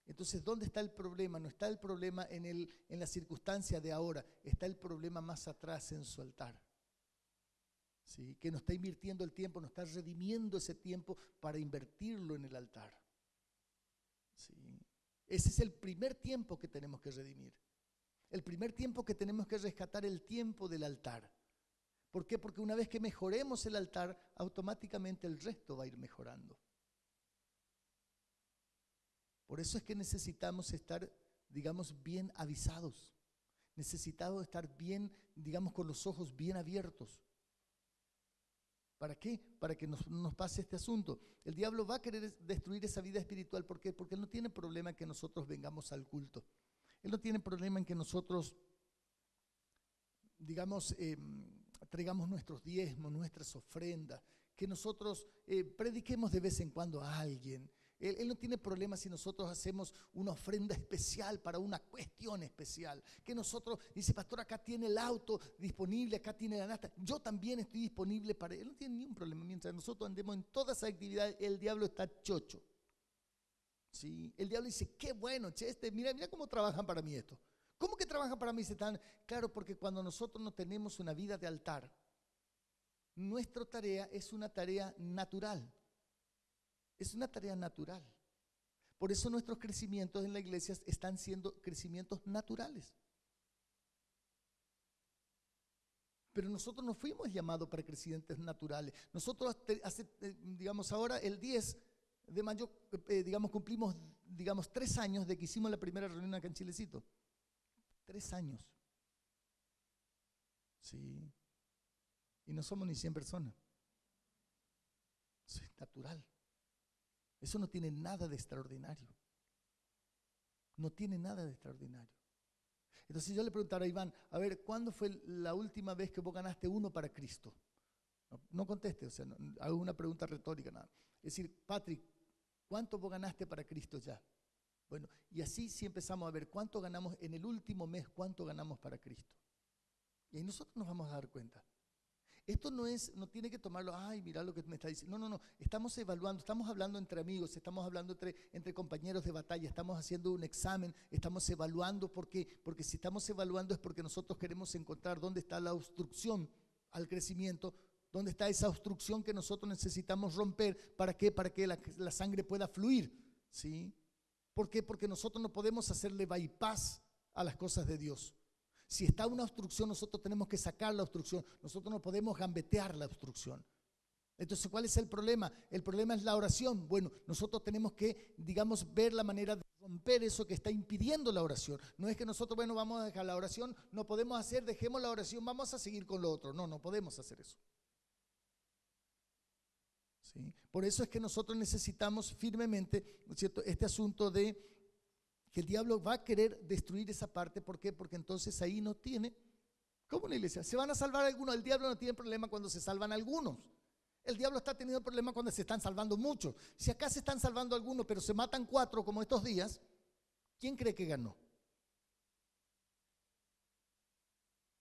Entonces, ¿dónde está el problema? No está el problema en la circunstancia de ahora, está el problema más atrás en su altar. ¿Sí? Que no está invirtiendo el tiempo, no está redimiendo ese tiempo para invertirlo en el altar. ¿Sí? Ese es el primer tiempo que tenemos que redimir. El primer tiempo que tenemos que rescatar, el tiempo del altar. ¿Por qué? Porque una vez que mejoremos el altar, automáticamente el resto va a ir mejorando. Por eso es que necesitamos estar, digamos, bien avisados. Necesitamos estar bien, digamos, con los ojos bien abiertos. ¿Para qué? Para que nos pase este asunto. El diablo va a querer destruir esa vida espiritual. ¿Por qué? Porque él no tiene problema en que nosotros vengamos al culto. Él no tiene problema en que nosotros, digamos, traigamos nuestros diezmos, nuestras ofrendas, que nosotros prediquemos de vez en cuando a alguien. Él no tiene problema si nosotros hacemos una ofrenda especial para una cuestión especial. Que nosotros, dice, pastor, acá tiene el auto disponible, acá tiene la nata. Yo también estoy disponible para él. Él no tiene ningún problema. Mientras nosotros andemos en todas esas actividades, el diablo está chocho. ¿Sí? El diablo dice, qué bueno, che, mira cómo trabajan para mí esto. ¿Cómo que trabajan para mí? Claro, porque cuando nosotros no tenemos una vida de altar, nuestra tarea es una tarea natural. Es una tarea natural. Por eso nuestros crecimientos en la iglesia están siendo crecimientos naturales. Pero nosotros no fuimos llamados para crecimientos naturales. Nosotros, digamos, ahora el 10 de mayo, digamos, cumplimos, digamos, 3 años de que hicimos la primera reunión acá en Chilecito. 3 años. ¿sí? Y no somos ni 100 personas. Eso es natural. Eso no tiene nada de extraordinario. No tiene nada de extraordinario. Entonces yo le preguntara a Iván, a ver, ¿cuándo fue la última vez que vos ganaste uno para Cristo? No conteste, o sea, hago una pregunta retórica nada. Es decir, Patrick, ¿cuánto vos ganaste para Cristo ya? Bueno, y así sí empezamos a ver cuánto ganamos en el último mes, cuánto ganamos para Cristo. Y ahí nosotros nos vamos a dar cuenta. Esto no tiene que tomarlo, ay, mira lo que me está diciendo. No, estamos evaluando, estamos hablando entre amigos, estamos hablando entre compañeros de batalla, estamos haciendo un examen, estamos evaluando. ¿Por qué? Porque si estamos evaluando es porque nosotros queremos encontrar dónde está la obstrucción al crecimiento, dónde está esa obstrucción que nosotros necesitamos romper. ¿Para qué? Para que la sangre pueda fluir, ¿sí? ¿Por qué? Porque nosotros no podemos hacerle bypass a las cosas de Dios. Si está una obstrucción, nosotros tenemos que sacar la obstrucción. Nosotros no podemos gambetear la obstrucción. Entonces, ¿cuál es el problema? El problema es la oración. Bueno, nosotros tenemos que, digamos, ver la manera de romper eso que está impidiendo la oración. No es que nosotros, bueno, vamos a dejar la oración, no podemos hacer, dejemos la oración, vamos a seguir con lo otro. No podemos hacer eso. ¿Sí? Por eso es que nosotros necesitamos firmemente, ¿no es cierto?, este asunto de que el diablo va a querer destruir esa parte. ¿Por qué? Porque entonces ahí no tiene, como la iglesia, se van a salvar algunos. El diablo no tiene problema cuando se salvan algunos. El diablo está teniendo problema cuando se están salvando muchos. Si acá se están salvando algunos, pero se matan 4 como estos días, ¿quién cree que ganó?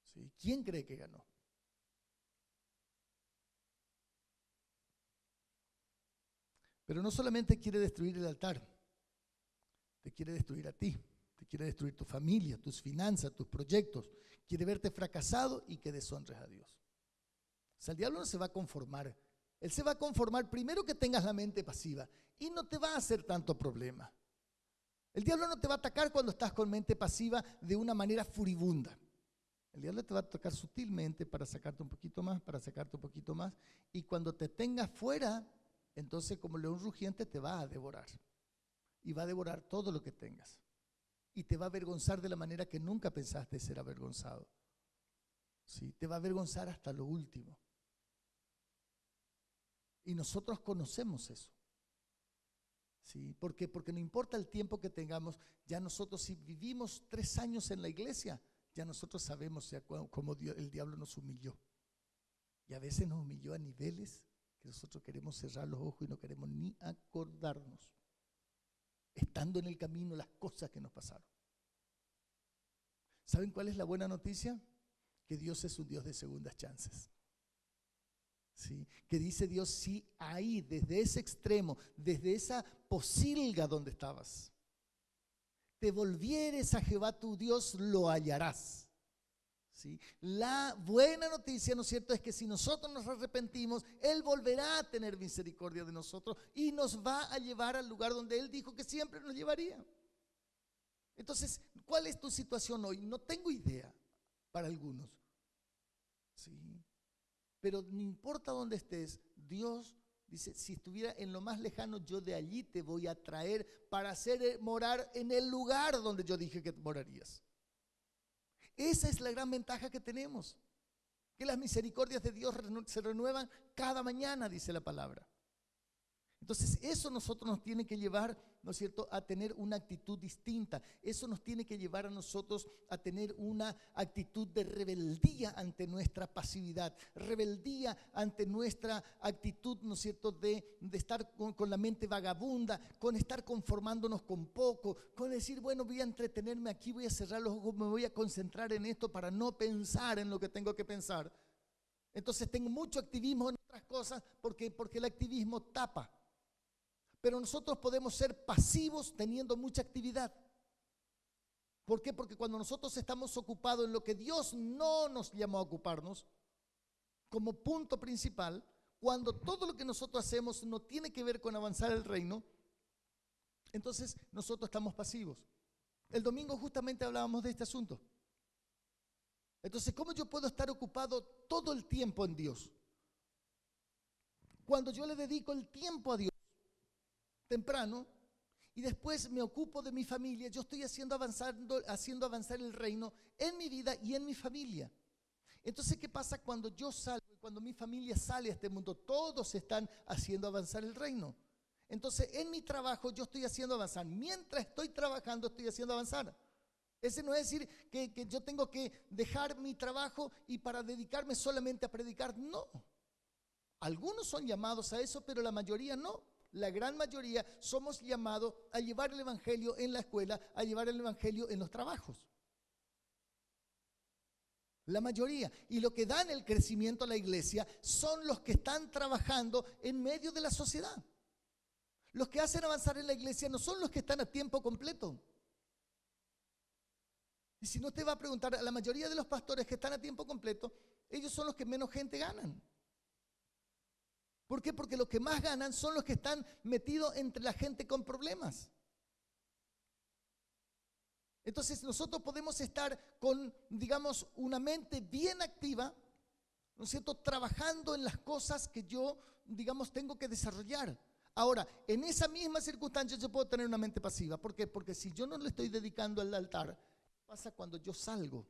¿Sí? ¿Quién cree que ganó? Pero no solamente quiere destruir el altar, te quiere destruir a ti, te quiere destruir tu familia, tus finanzas, tus proyectos. Quiere verte fracasado y que deshonres a Dios. O sea, el diablo no se va a conformar. Él se va a conformar primero que tengas la mente pasiva y no te va a hacer tanto problema. El diablo no te va a atacar cuando estás con mente pasiva de una manera furibunda. El diablo te va a atacar sutilmente para sacarte un poquito más, para sacarte un poquito más. Y cuando te tengas fuera, entonces como león rugiente te va a devorar. Y va a devorar todo lo que tengas. Y te va a avergonzar de la manera que nunca pensaste ser avergonzado. ¿Sí? Te va a avergonzar hasta lo último. Y nosotros conocemos eso. ¿Sí? ¿Por qué? Porque no importa el tiempo que tengamos, ya nosotros si vivimos 3 años en la iglesia, ya nosotros sabemos cómo el diablo nos humilló. Y a veces nos humilló a niveles que nosotros queremos cerrar los ojos y no queremos ni acordarnos. Estando en el camino, las cosas que nos pasaron. ¿Saben cuál es la buena noticia? Que Dios es un Dios de segundas chances. ¿Sí? Que dice Dios, sí, ahí, desde ese extremo, desde esa posilga donde estabas, te volvieres a Jehová tu Dios, lo hallarás. ¿Sí? La buena noticia, ¿no es cierto?, es que si nosotros nos arrepentimos, Él volverá a tener misericordia de nosotros y nos va a llevar al lugar donde Él dijo que siempre nos llevaría. Entonces, ¿cuál es tu situación hoy? No tengo idea para algunos. ¿Sí? Pero no importa dónde estés, Dios dice, si estuviera en lo más lejano, yo de allí te voy a traer para hacer morar en el lugar donde yo dije que morarías. Esa es la gran ventaja que tenemos, que las misericordias de Dios se renuevan cada mañana, dice la palabra. Entonces eso nosotros nos tiene que llevar, ¿no es cierto?, a tener una actitud distinta. Eso nos tiene que llevar a nosotros a tener una actitud de rebeldía ante nuestra pasividad, rebeldía ante nuestra actitud, ¿no es cierto?, de estar con la mente vagabunda, con estar conformándonos con poco, con decir, bueno, voy a entretenerme aquí, voy a cerrar los ojos, me voy a concentrar en esto para no pensar en lo que tengo que pensar. Entonces tengo mucho activismo en otras cosas porque el activismo tapa. Pero nosotros podemos ser pasivos teniendo mucha actividad. ¿Por qué? Porque cuando nosotros estamos ocupados en lo que Dios no nos llamó a ocuparnos, como punto principal, cuando todo lo que nosotros hacemos no tiene que ver con avanzar el reino, entonces nosotros estamos pasivos. El domingo justamente hablábamos de este asunto. Entonces, ¿cómo yo puedo estar ocupado todo el tiempo en Dios? Cuando yo le dedico el tiempo a Dios temprano y después me ocupo de mi familia, yo estoy haciendo avanzar el reino en mi vida y en mi familia. Entonces, ¿qué pasa cuando yo salgo y cuando mi familia sale a este mundo? Todos están haciendo avanzar el reino. Entonces, en mi trabajo yo estoy haciendo avanzar. Mientras estoy trabajando, estoy haciendo avanzar. Ese no es decir que yo tengo que dejar mi trabajo y para dedicarme solamente a predicar. No. Algunos son llamados a eso, pero la mayoría no. La gran mayoría somos llamados a llevar el evangelio en la escuela, a llevar el evangelio en los trabajos. La mayoría. Y lo que dan el crecimiento a la iglesia son los que están trabajando en medio de la sociedad. Los que hacen avanzar en la iglesia no son los que están a tiempo completo. Y si no, te va a preguntar, a la mayoría de los pastores que están a tiempo completo, ellos son los que menos gente ganan. ¿Por qué? Porque los que más ganan son los que están metidos entre la gente con problemas. Entonces nosotros podemos estar con, digamos, una mente bien activa, ¿no es cierto?, trabajando en las cosas que yo, digamos, tengo que desarrollar. Ahora, en esa misma circunstancia yo puedo tener una mente pasiva. ¿Por qué? Porque si yo no le estoy dedicando al altar, ¿qué pasa cuando yo salgo?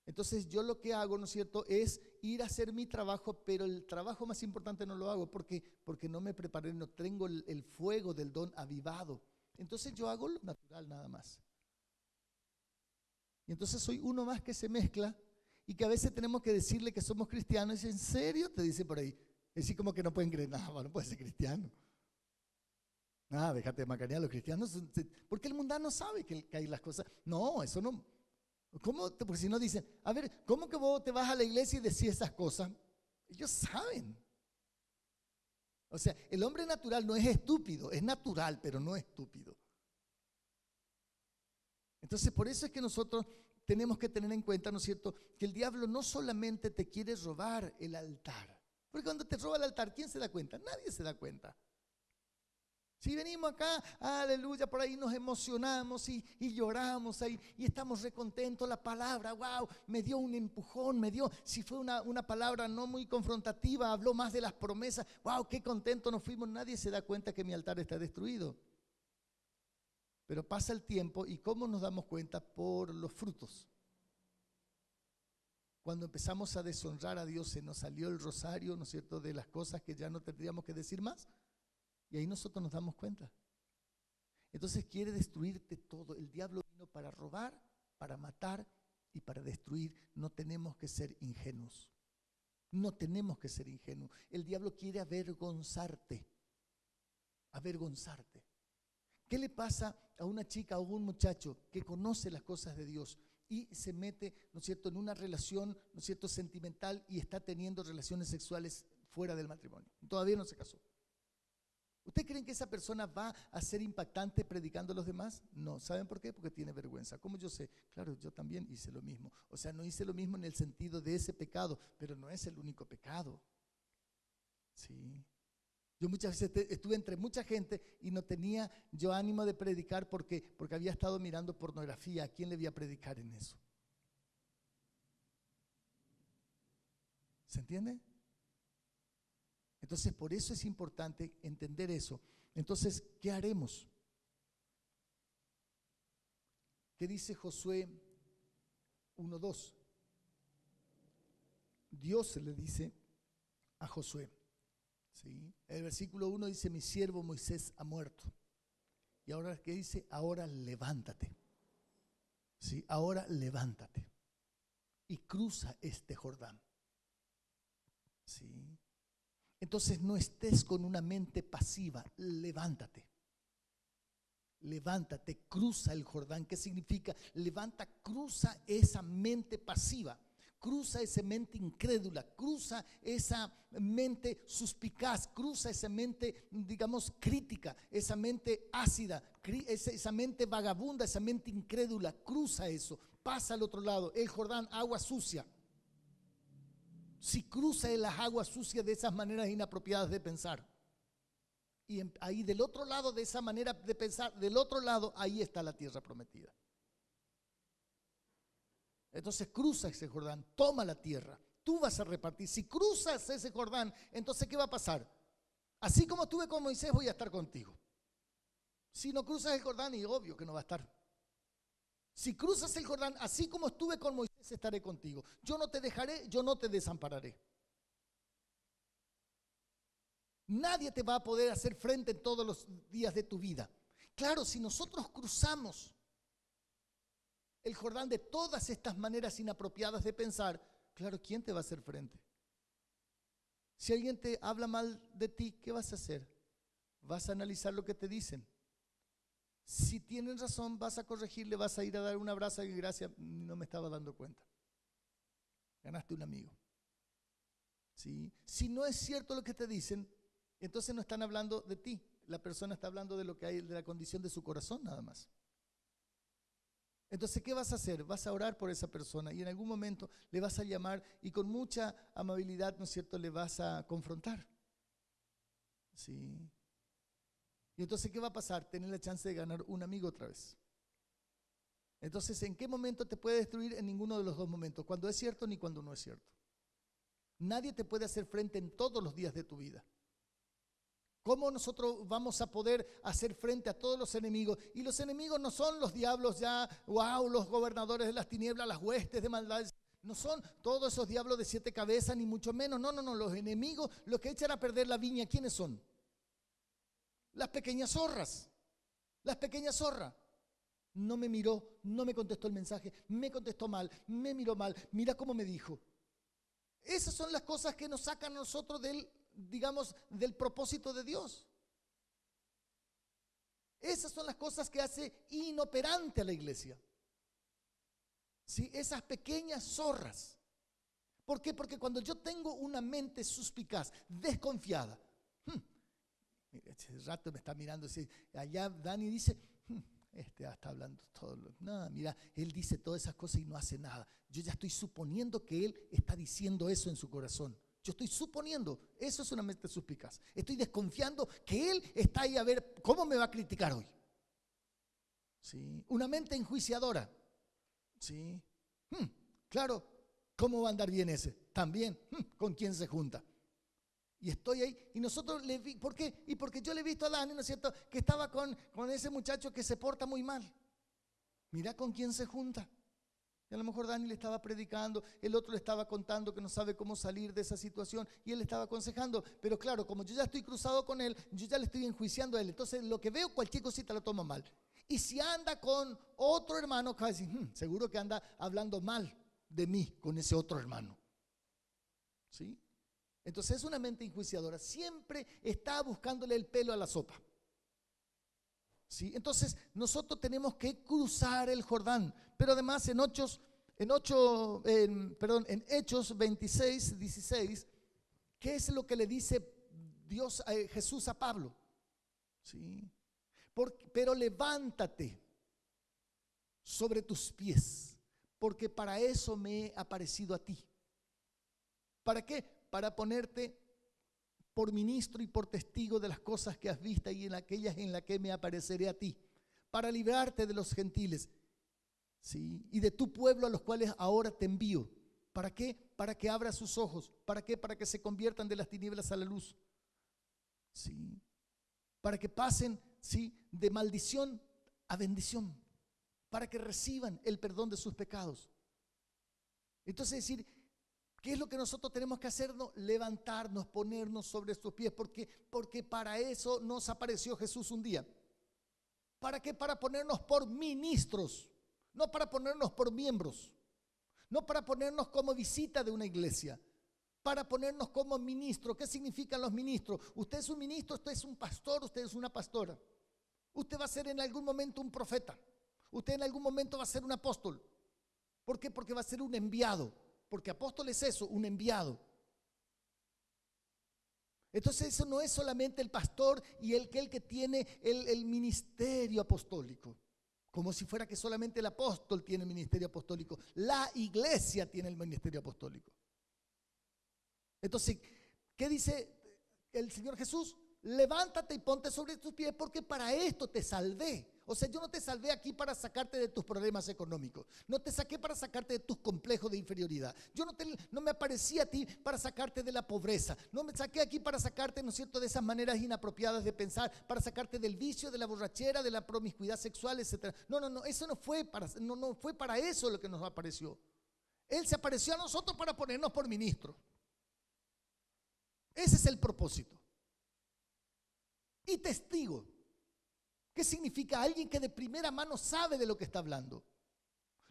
Entonces yo lo que hago, ¿no es cierto?, es ir a hacer mi trabajo, pero el trabajo más importante no lo hago porque no me preparé, no tengo el fuego del don avivado. Entonces yo hago lo natural nada más. Y entonces soy uno más que se mezcla y que a veces tenemos que decirle que somos cristianos. Y ¿en serio? Te dice por ahí. Es así como que no pueden creer, nada, no puede ser cristiano. Nada, déjate de macanear, los cristianos, porque el mundano sabe que hay las cosas. No, eso no. ¿Cómo? Porque si no dicen, a ver, ¿cómo que vos te vas a la iglesia y decís esas cosas? Ellos saben. O sea, el hombre natural no es estúpido, es natural, pero no estúpido. Entonces, por eso es que nosotros tenemos que tener en cuenta, ¿no es cierto?, que el diablo no solamente te quiere robar el altar. Porque cuando te roba el altar, ¿quién se da cuenta? Nadie se da cuenta. Si venimos acá, aleluya, por ahí nos emocionamos y lloramos ahí y estamos recontentos, la palabra, wow, me dio un empujón, si fue una palabra no muy confrontativa, habló más de las promesas, wow, qué contento nos fuimos, nadie se da cuenta que mi altar está destruido. Pero pasa el tiempo y ¿cómo nos damos cuenta? Por los frutos. Cuando empezamos a deshonrar a Dios, se nos salió el rosario, ¿no es cierto?, de las cosas que ya no tendríamos que decir más. Y ahí nosotros nos damos cuenta. Entonces quiere destruirte todo. El diablo vino para robar, para matar y para destruir. No tenemos que ser ingenuos. No tenemos que ser ingenuos. El diablo quiere avergonzarte. Avergonzarte. ¿Qué le pasa a una chica o un muchacho que conoce las cosas de Dios y se mete, ¿no es cierto?, en una relación, ¿no es cierto?, sentimental y está teniendo relaciones sexuales fuera del matrimonio? Todavía no se casó. ¿Ustedes creen que esa persona va a ser impactante predicando a los demás? No. ¿Saben por qué? Porque tiene vergüenza. ¿Cómo yo sé? Claro, yo también hice lo mismo. O sea, no hice lo mismo en el sentido de ese pecado, pero no es el único pecado. Sí. Yo muchas veces estuve entre mucha gente y no tenía yo ánimo de predicar porque había estado mirando pornografía. ¿A quién le voy a predicar en eso? ¿Se entiende? Entonces, por eso es importante entender eso. Entonces, ¿qué haremos? ¿Qué dice Josué 1:2? Dios le dice a Josué, ¿sí? El versículo 1 dice, mi siervo Moisés ha muerto. Y ahora, ¿qué dice? Ahora levántate. ¿Sí? Ahora levántate y cruza este Jordán. ¿Sí? Entonces no estés con una mente pasiva, levántate. Levántate, cruza el Jordán. ¿Qué significa? Levanta, cruza esa mente pasiva, cruza esa mente incrédula, cruza esa mente suspicaz, cruza esa mente, digamos, crítica, esa mente ácida, esa mente vagabunda, esa mente incrédula, cruza eso, pasa al otro lado, el Jordán, agua sucia. Si cruza en las aguas sucias de esas maneras inapropiadas de pensar. Y ahí del otro lado de esa manera de pensar, del otro lado, ahí está la tierra prometida. Entonces cruza ese Jordán, toma la tierra, tú vas a repartir. Si cruzas ese Jordán, entonces ¿qué va a pasar? Así como estuve con Moisés, voy a estar contigo. Si no cruzas el Jordán, y obvio que no va a estar. Si cruzas el Jordán, así como estuve con Moisés, estaré contigo. Yo no te dejaré, yo no te desampararé. Nadie te va a poder hacer frente en todos los días de tu vida. Claro, si nosotros cruzamos el Jordán de todas estas maneras inapropiadas de pensar, claro, ¿quién te va a hacer frente? Si alguien te habla mal de ti, ¿qué vas a hacer? Vas a analizar lo que te dicen. Si tienen razón, vas a corregirle, vas a ir a dar un abrazo y gracias, no me estaba dando cuenta. Ganaste un amigo. ¿Sí? Si no es cierto lo que te dicen, entonces no están hablando de ti. La persona está hablando de lo que hay, de la condición de su corazón nada más. Entonces, ¿qué vas a hacer? Vas a orar por esa persona y en algún momento le vas a llamar y con mucha amabilidad, ¿no es cierto?, le vas a confrontar. Sí. Y entonces, ¿qué va a pasar? Tener la chance de ganar un amigo otra vez. Entonces, ¿en qué momento te puede destruir? En ninguno de los dos momentos, cuando es cierto ni cuando no es cierto. Nadie te puede hacer frente en todos los días de tu vida. ¿Cómo nosotros vamos a poder hacer frente a todos los enemigos? Y los enemigos no son los diablos ya, wow, los gobernadores de las tinieblas, las huestes de maldades. No son todos esos diablos de 7 cabezas, ni mucho menos. No, los enemigos, los que echan a perder la viña, ¿quiénes son? Las pequeñas zorras. Las pequeñas zorras. No me miró, no me contestó el mensaje, me contestó mal, me miró mal, mira cómo me dijo. Esas son las cosas que nos sacan a nosotros del, digamos, del propósito de Dios. Esas son las cosas que hace inoperante a la iglesia. ¿Sí? Esas pequeñas zorras. ¿Por qué? Porque cuando yo tengo una mente suspicaz, desconfiada, mira, ese rato me está mirando, allá Dani dice, está hablando todo. No, mira, él dice todas esas cosas y no hace nada. Yo ya estoy suponiendo que él está diciendo eso en su corazón. Yo estoy suponiendo, eso es una mente suspicaz. Estoy desconfiando que él está ahí a ver cómo me va a criticar hoy. ¿Sí? Una mente enjuiciadora. ¿Sí? Claro, ¿cómo va a andar bien ese? También, ¿con quién se junta? Y estoy ahí, y nosotros le vi, ¿por qué? Y porque yo le he visto a Dani, ¿no es cierto?, que estaba con ese muchacho que se porta muy mal. Mira con quién se junta. Y a lo mejor Dani le estaba predicando, el otro le estaba contando que no sabe cómo salir de esa situación y él le estaba aconsejando. Pero claro, como yo ya estoy cruzado con él, yo ya le estoy enjuiciando a él. Entonces lo que veo, cualquier cosita lo toma mal. Y si anda con otro hermano, casi, seguro que anda hablando mal de mí con ese otro hermano. ¿Sí? Entonces es una mente enjuiciadora. Siempre está buscándole el pelo a la sopa. ¿Sí? Entonces nosotros tenemos que cruzar el Jordán. Pero además en Hechos 26, 16, ¿qué es lo que le dice Jesús a Pablo? ¿Sí? Pero levántate sobre tus pies, porque para eso me he aparecido a ti. ¿Para qué? Para ponerte por ministro y por testigo de las cosas que has visto y en aquellas en las que me apareceré a ti, para librarte de los gentiles, ¿sí?, y de tu pueblo a los cuales ahora te envío. ¿Para qué? Para que abra sus ojos. ¿Para qué? Para que se conviertan de las tinieblas a la luz. ¿Sí? Para que pasen, ¿sí?, de maldición a bendición, para que reciban el perdón de sus pecados. Entonces, es decir, ¿qué es lo que nosotros tenemos que hacernos? Levantarnos, ponernos sobre sus pies, porque para eso nos apareció Jesús un día. ¿Para qué? Para ponernos por ministros, no para ponernos por miembros, no para ponernos como visita de una iglesia, para ponernos como ministro. ¿Qué significan los ministros? Usted es un ministro, usted es un pastor, usted es una pastora. Usted va a ser en algún momento un profeta. Usted en algún momento va a ser un apóstol. ¿Por qué? Porque va a ser un enviado. Porque apóstol es eso, un enviado. Entonces eso no es solamente el pastor y el que tiene el ministerio apostólico. Como si fuera que solamente el apóstol tiene el ministerio apostólico. La iglesia tiene el ministerio apostólico. Entonces, ¿qué dice el Señor Jesús? Levántate y ponte sobre tus pies porque para esto te salvé. O sea, yo no te salvé aquí para sacarte de tus problemas económicos. No te saqué para sacarte de tus complejos de inferioridad. Yo no me aparecí a ti para sacarte de la pobreza. No me saqué aquí para sacarte, ¿no es cierto?, de esas maneras inapropiadas de pensar, para sacarte del vicio, de la borrachera, de la promiscuidad sexual, etc. No, eso no fue para eso lo que nos apareció. Él se apareció a nosotros para ponernos por ministros. Ese es el propósito. Y testigo. ¿Qué significa? Alguien que de primera mano sabe de lo que está hablando.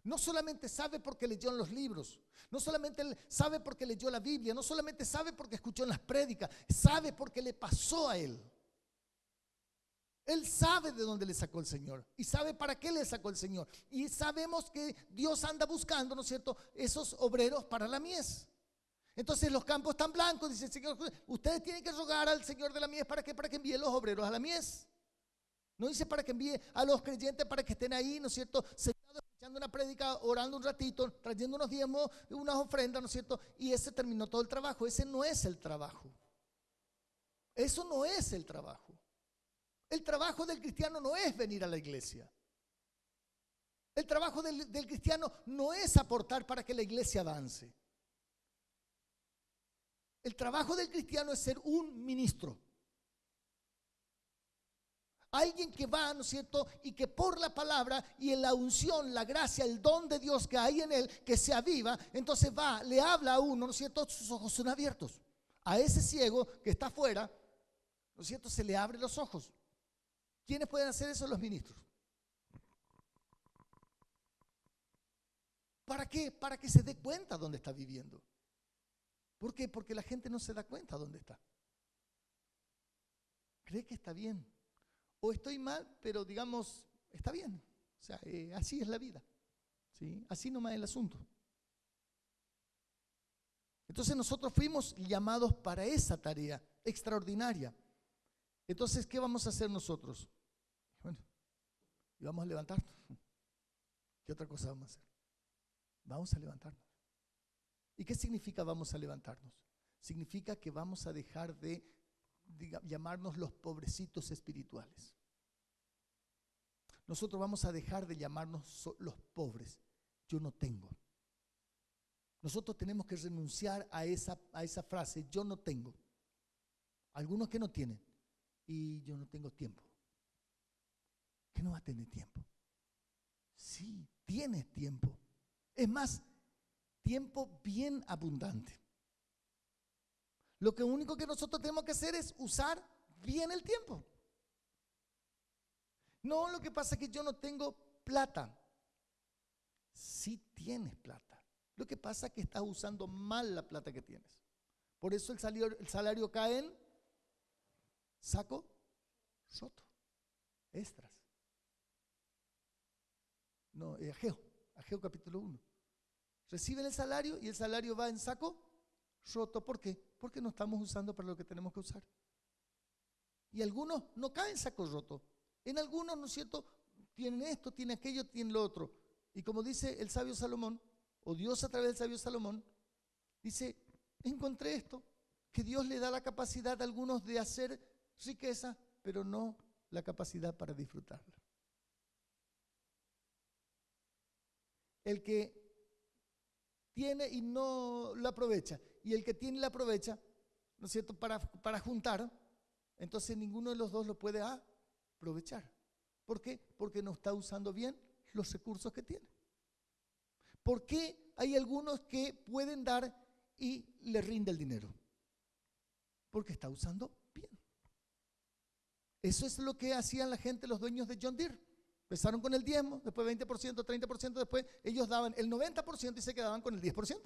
No solamente sabe porque leyó en los libros, no solamente sabe porque leyó la Biblia, no solamente sabe porque escuchó en las prédicas, sabe porque le pasó a él. Él sabe de dónde le sacó el Señor y sabe para qué le sacó el Señor. Y sabemos que Dios anda buscando, ¿no es cierto?, esos obreros para la mies. Entonces los campos están blancos, dice el Señor, ustedes tienen que rogar al Señor de la mies para que envíe los obreros a la mies. No dice para que envíe a los creyentes para que estén ahí, ¿no es cierto?, sentados escuchando una prédica, orando un ratito, trayendo unos diezmos, unas ofrendas, ¿no es cierto? Y ese terminó todo el trabajo. Ese no es el trabajo. Eso no es el trabajo. El trabajo del cristiano no es venir a la iglesia. El trabajo del cristiano no es aportar para que la iglesia avance. El trabajo del cristiano es ser un ministro. Alguien que va, ¿no es cierto?, y que por la palabra y en la unción, la gracia, el don de Dios que hay en él, que se aviva, entonces va, le habla a uno, ¿no es cierto?, sus ojos son abiertos. A ese ciego que está afuera, ¿no es cierto?, se le abren los ojos. ¿Quiénes pueden hacer eso? Los ministros. ¿Para qué? Para que se dé cuenta dónde está viviendo. ¿Por qué? Porque la gente no se da cuenta dónde está. Cree que está bien. O estoy mal, pero digamos, está bien. O sea, así es la vida. ¿Sí? Así nomás es el asunto. Entonces nosotros fuimos llamados para esa tarea extraordinaria. Entonces, ¿qué vamos a hacer nosotros? Bueno, y vamos a levantarnos. ¿Qué otra cosa vamos a hacer? Vamos a levantarnos. ¿Y qué significa vamos a levantarnos? Significa que vamos a dejar de llamarnos los pobrecitos espirituales. Nosotros vamos a dejar de llamarnos los pobres. Yo no tengo. Nosotros tenemos que renunciar a esa frase, yo no tengo. Algunos que no tienen. Y yo no tengo tiempo. ¿Qué no va a tener tiempo? Sí, tienes tiempo. Es más, tiempo bien abundante. Lo único que nosotros tenemos que hacer es usar bien el tiempo. No, lo que pasa es que yo no tengo plata. Sí tienes plata. Lo que pasa es que estás usando mal la plata que tienes. Por eso el salario cae en saco roto, extras. No, Ageo capítulo 1. Reciben el salario y el salario va en saco roto. ¿Por qué? Porque no estamos usando para lo que tenemos que usar. Y algunos no caen en saco roto. En algunos, ¿no es cierto?, tienen esto, tienen aquello, tienen lo otro. Y como dice el sabio Salomón, o Dios a través del sabio Salomón, dice, encontré esto, que Dios le da la capacidad a algunos de hacer riqueza, pero no la capacidad para disfrutarla. El que tiene y no lo aprovecha, y el que tiene y la aprovecha, ¿no es cierto?, para juntar, entonces ninguno de los dos lo puede aprovechar. ¿Por qué? Porque no está usando bien los recursos que tiene. ¿Por qué hay algunos que pueden dar y le rinde el dinero? Porque está usando bien. Eso es lo que hacían la gente, los dueños de John Deere. Empezaron con el diezmo, después 20%, 30%, después ellos daban el 90% y se quedaban con el 10%.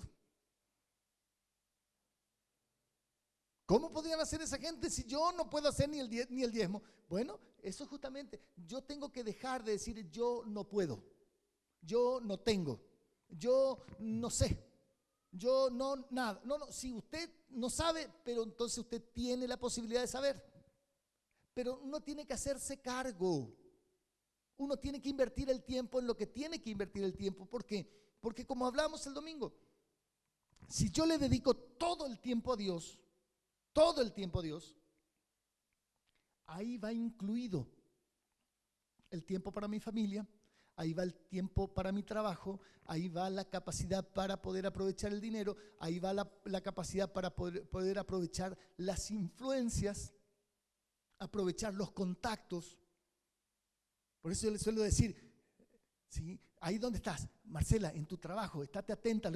¿Cómo podían hacer esa gente si yo no puedo hacer ni el diezmo? Bueno, eso justamente, yo tengo que dejar de decir yo no puedo, yo no tengo, yo no sé, yo no nada. No, si usted no sabe, pero entonces usted tiene la posibilidad de saber. Pero uno tiene que hacerse cargo. Uno tiene que invertir el tiempo en lo que tiene que invertir el tiempo. ¿Por qué? Porque como hablamos el domingo, si yo le dedico todo el tiempo a Dios, ahí va incluido el tiempo para mi familia, ahí va el tiempo para mi trabajo, ahí va la capacidad para poder aprovechar el dinero, ahí va la capacidad para poder aprovechar las influencias, aprovechar los contactos. Por eso yo les suelo decir, ¿sí? Ahí donde estás, Marcela, en tu trabajo, estate atenta,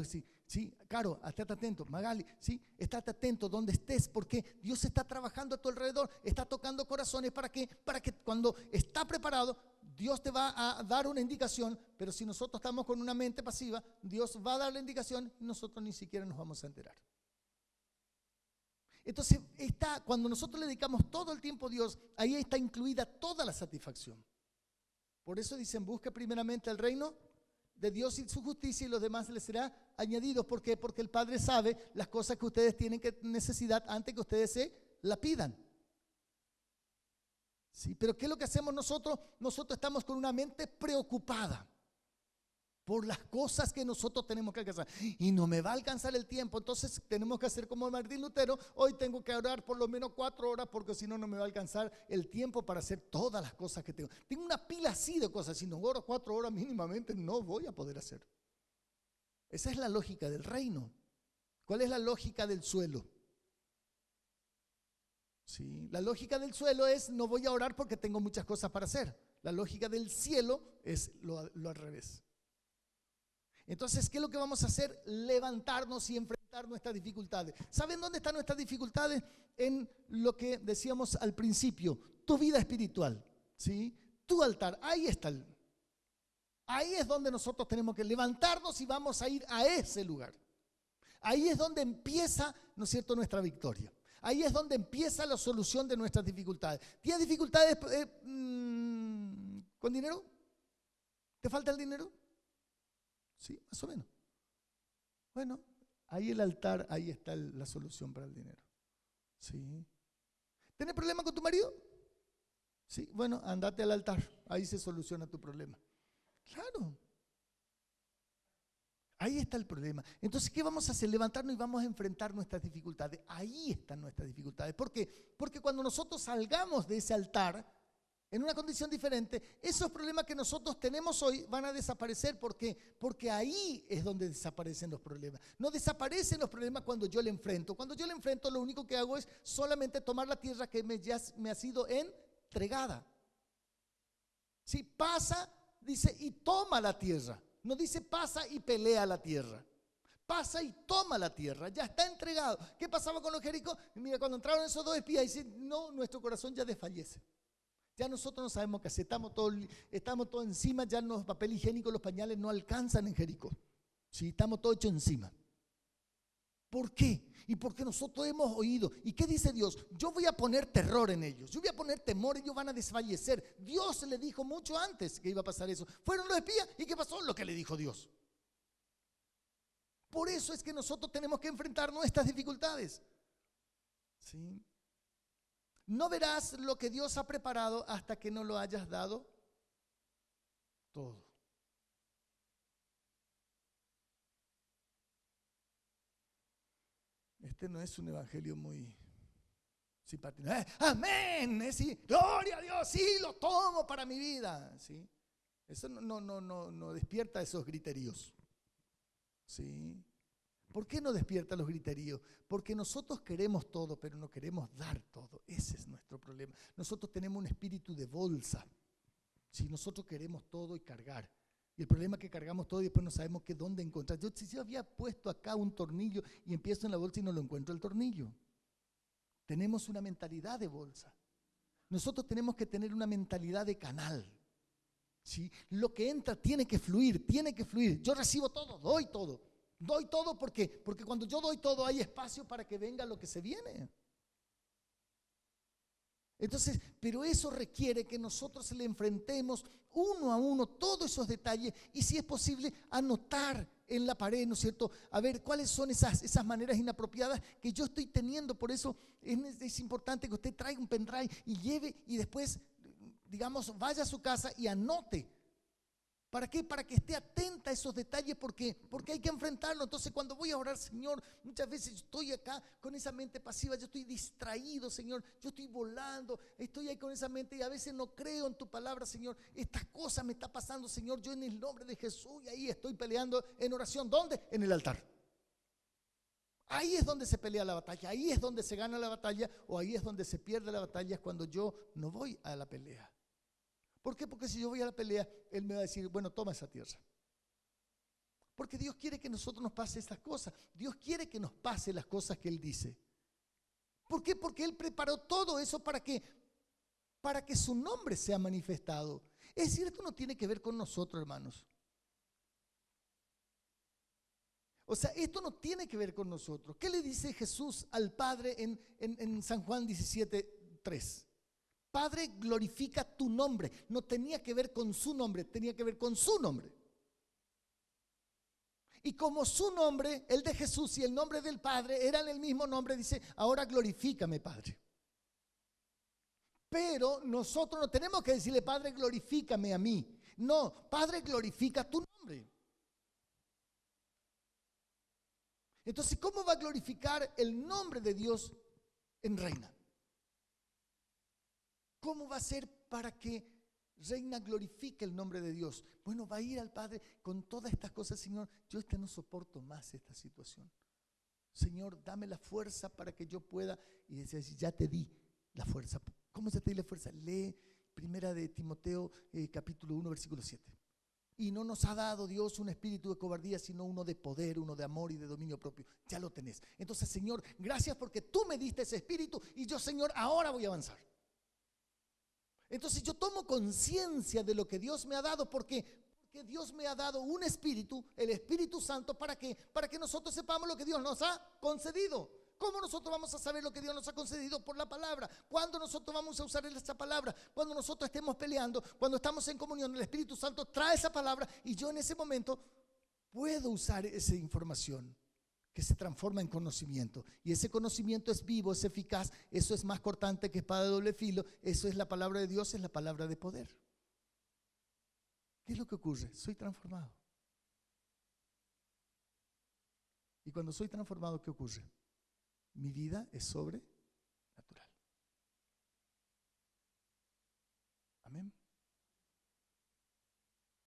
¿sí? Caro, estate atento, Magali, ¿sí? Estate atento donde estés, porque Dios está trabajando a tu alrededor, está tocando corazones, ¿para qué? Para que cuando está preparado, Dios te va a dar una indicación, pero si nosotros estamos con una mente pasiva, Dios va a dar la indicación y nosotros ni siquiera nos vamos a enterar. Entonces, cuando nosotros le dedicamos todo el tiempo a Dios, ahí está incluida toda la satisfacción. Por eso dicen, busque primeramente el reino de Dios y su justicia y los demás les será añadido. ¿Por qué? Porque el Padre sabe las cosas que ustedes tienen necesidad antes que ustedes se la pidan. Sí, pero ¿qué es lo que hacemos nosotros? Nosotros estamos con una mente preocupada por las cosas que nosotros tenemos que alcanzar. Y no me va a alcanzar el tiempo, entonces tenemos que hacer como Martín Lutero, hoy tengo que orar por lo menos 4 horas porque si no, no me va a alcanzar el tiempo para hacer todas las cosas que tengo. Tengo una pila así de cosas, si no oro 4 horas mínimamente no voy a poder hacer. Esa es la lógica del reino. ¿Cuál es la lógica del suelo? Sí, la lógica del suelo es no voy a orar porque tengo muchas cosas para hacer. La lógica del cielo es lo al revés. Entonces, ¿qué es lo que vamos a hacer? Levantarnos y enfrentar nuestras dificultades. ¿Saben dónde están nuestras dificultades? En lo que decíamos al principio, tu vida espiritual, ¿sí? Tu altar, ahí está. Ahí es donde nosotros tenemos que levantarnos y vamos a ir a ese lugar. Ahí es donde empieza, ¿no es cierto?, nuestra victoria. Ahí es donde empieza la solución de nuestras dificultades. ¿Tienes dificultades con dinero? ¿Te falta el dinero? Sí, más o menos. Bueno, ahí el altar, ahí está la solución para el dinero. Sí. ¿Tienes problema con tu marido? Sí, bueno, andate al altar, ahí se soluciona tu problema. Claro. Ahí está el problema. Entonces, ¿qué vamos a hacer? Levantarnos y vamos a enfrentar nuestras dificultades. Ahí están nuestras dificultades. ¿Por qué? Porque cuando nosotros salgamos de ese altar, en una condición diferente, esos problemas que nosotros tenemos hoy van a desaparecer. ¿Por qué? Porque ahí es donde desaparecen los problemas. No desaparecen los problemas cuando yo le enfrento. Cuando yo le enfrento, lo único que hago es solamente tomar la tierra que me ha sido entregada. Si pasa, dice, y toma la tierra. No dice pasa y pelea la tierra. Pasa y toma la tierra, ya está entregado. ¿Qué pasaba con los Jericó? Mira, cuando entraron esos 2 espías, dicen, no, nuestro corazón ya desfallece. Ya nosotros no sabemos qué hacer, estamos todos encima, ya los papel higiénico, los pañales no alcanzan en Jericó. Sí, estamos todos hechos encima. ¿Por qué? Y porque nosotros hemos oído. ¿Y qué dice Dios? Yo voy a poner terror en ellos, yo voy a poner temor, ellos van a desfallecer. Dios le dijo mucho antes que iba a pasar eso. Fueron los espías, ¿y qué pasó? Lo que le dijo Dios. Por eso es que nosotros tenemos que enfrentar nuestras dificultades. ¿Sí? No verás lo que Dios ha preparado hasta que no lo hayas dado todo. Este no es un evangelio muy simpático. Amén, sí, gloria a Dios, sí, lo tomo para mi vida. ¿Sí? Eso no despierta esos griteríos. ¿Sí? ¿Por qué no despierta los griteríos? Porque nosotros queremos todo, pero no queremos dar todo. Ese es nuestro problema. Nosotros tenemos un espíritu de bolsa. Si nosotros queremos todo y cargar. Y el problema es que cargamos todo y después no sabemos dónde encontrar. Si yo había puesto acá un tornillo y empiezo en la bolsa y no lo encuentro el tornillo. Tenemos una mentalidad de bolsa. Nosotros tenemos que tener una mentalidad de canal. ¿Sí? Lo que entra tiene que fluir, tiene que fluir. Yo recibo todo, doy todo. Doy todo porque cuando yo doy todo hay espacio para que venga lo que se viene. Entonces, pero eso requiere que nosotros le enfrentemos uno a uno todos esos detalles y si es posible anotar en la pared, ¿no es cierto? A ver cuáles son esas maneras inapropiadas que yo estoy teniendo. Por eso es importante que usted traiga un pendrive y lleve y después, digamos, vaya a su casa y anote. ¿Para qué? Para que esté atento enfrenta esos detalles porque hay que enfrentarlo. Entonces cuando voy a orar, Señor, muchas veces estoy acá con esa mente pasiva, yo estoy distraído, Señor, yo estoy volando, estoy ahí con esa mente y a veces no creo en tu palabra, Señor. Esta cosa me está pasando, Señor, yo en el nombre de Jesús, y ahí estoy peleando en oración. ¿Dónde? En el altar. Ahí es donde se pelea la batalla, ahí es donde se gana la batalla, o ahí es donde se pierde la batalla, es cuando yo no voy a la pelea. ¿Por qué? Porque si yo voy a la pelea, Él me va a decir, bueno, toma esa tierra. Porque Dios quiere que nosotros nos pase estas cosas. Dios quiere que nos pase las cosas que Él dice. ¿Por qué? Porque Él preparó todo eso para que su nombre sea manifestado. Es decir, esto no tiene que ver con nosotros, hermanos. O sea, esto no tiene que ver con nosotros. ¿Qué le dice Jesús al Padre en San Juan 17:3? Padre, glorifica tu nombre. No tenía que ver con su nombre, tenía que ver con su nombre. Y como su nombre, el de Jesús y el nombre del Padre eran el mismo nombre, dice, ahora glorifícame, Padre. Pero nosotros no tenemos que decirle, Padre, glorifícame a mí. No, Padre, glorifica tu nombre. Entonces, ¿cómo va a glorificar el nombre de Dios en Reina? ¿Cómo va a ser para que Reina glorifique el nombre de Dios? Bueno, va a ir al Padre con todas estas cosas. Señor, yo no soporto más esta situación. Señor, dame la fuerza para que yo pueda. Y decía, ya te di la fuerza. ¿Cómo ya te di la fuerza? Lee primera de Timoteo capítulo 1 versículo 7. Y no nos ha dado Dios un espíritu de cobardía, sino uno de poder, uno de amor y de dominio propio. Ya lo tenés. Entonces, Señor, gracias porque tú me diste ese espíritu y yo, Señor, ahora voy a avanzar. Entonces yo tomo conciencia de lo que Dios me ha dado porque Dios me ha dado un espíritu, el Espíritu Santo, para que nosotros sepamos lo que Dios nos ha concedido. ¿Cómo nosotros vamos a saber lo que Dios nos ha concedido? Por la palabra. ¿Cuándo nosotros vamos a usar esa palabra? Cuando nosotros estemos peleando, cuando estamos en comunión, el Espíritu Santo trae esa palabra y yo en ese momento puedo usar esa información que se transforma en conocimiento. Y ese conocimiento es vivo, es eficaz, eso es más cortante que espada de doble filo, eso es la palabra de Dios, es la palabra de poder. ¿Qué es lo que ocurre? Soy transformado. Y cuando soy transformado, ¿qué ocurre? Mi vida es sobre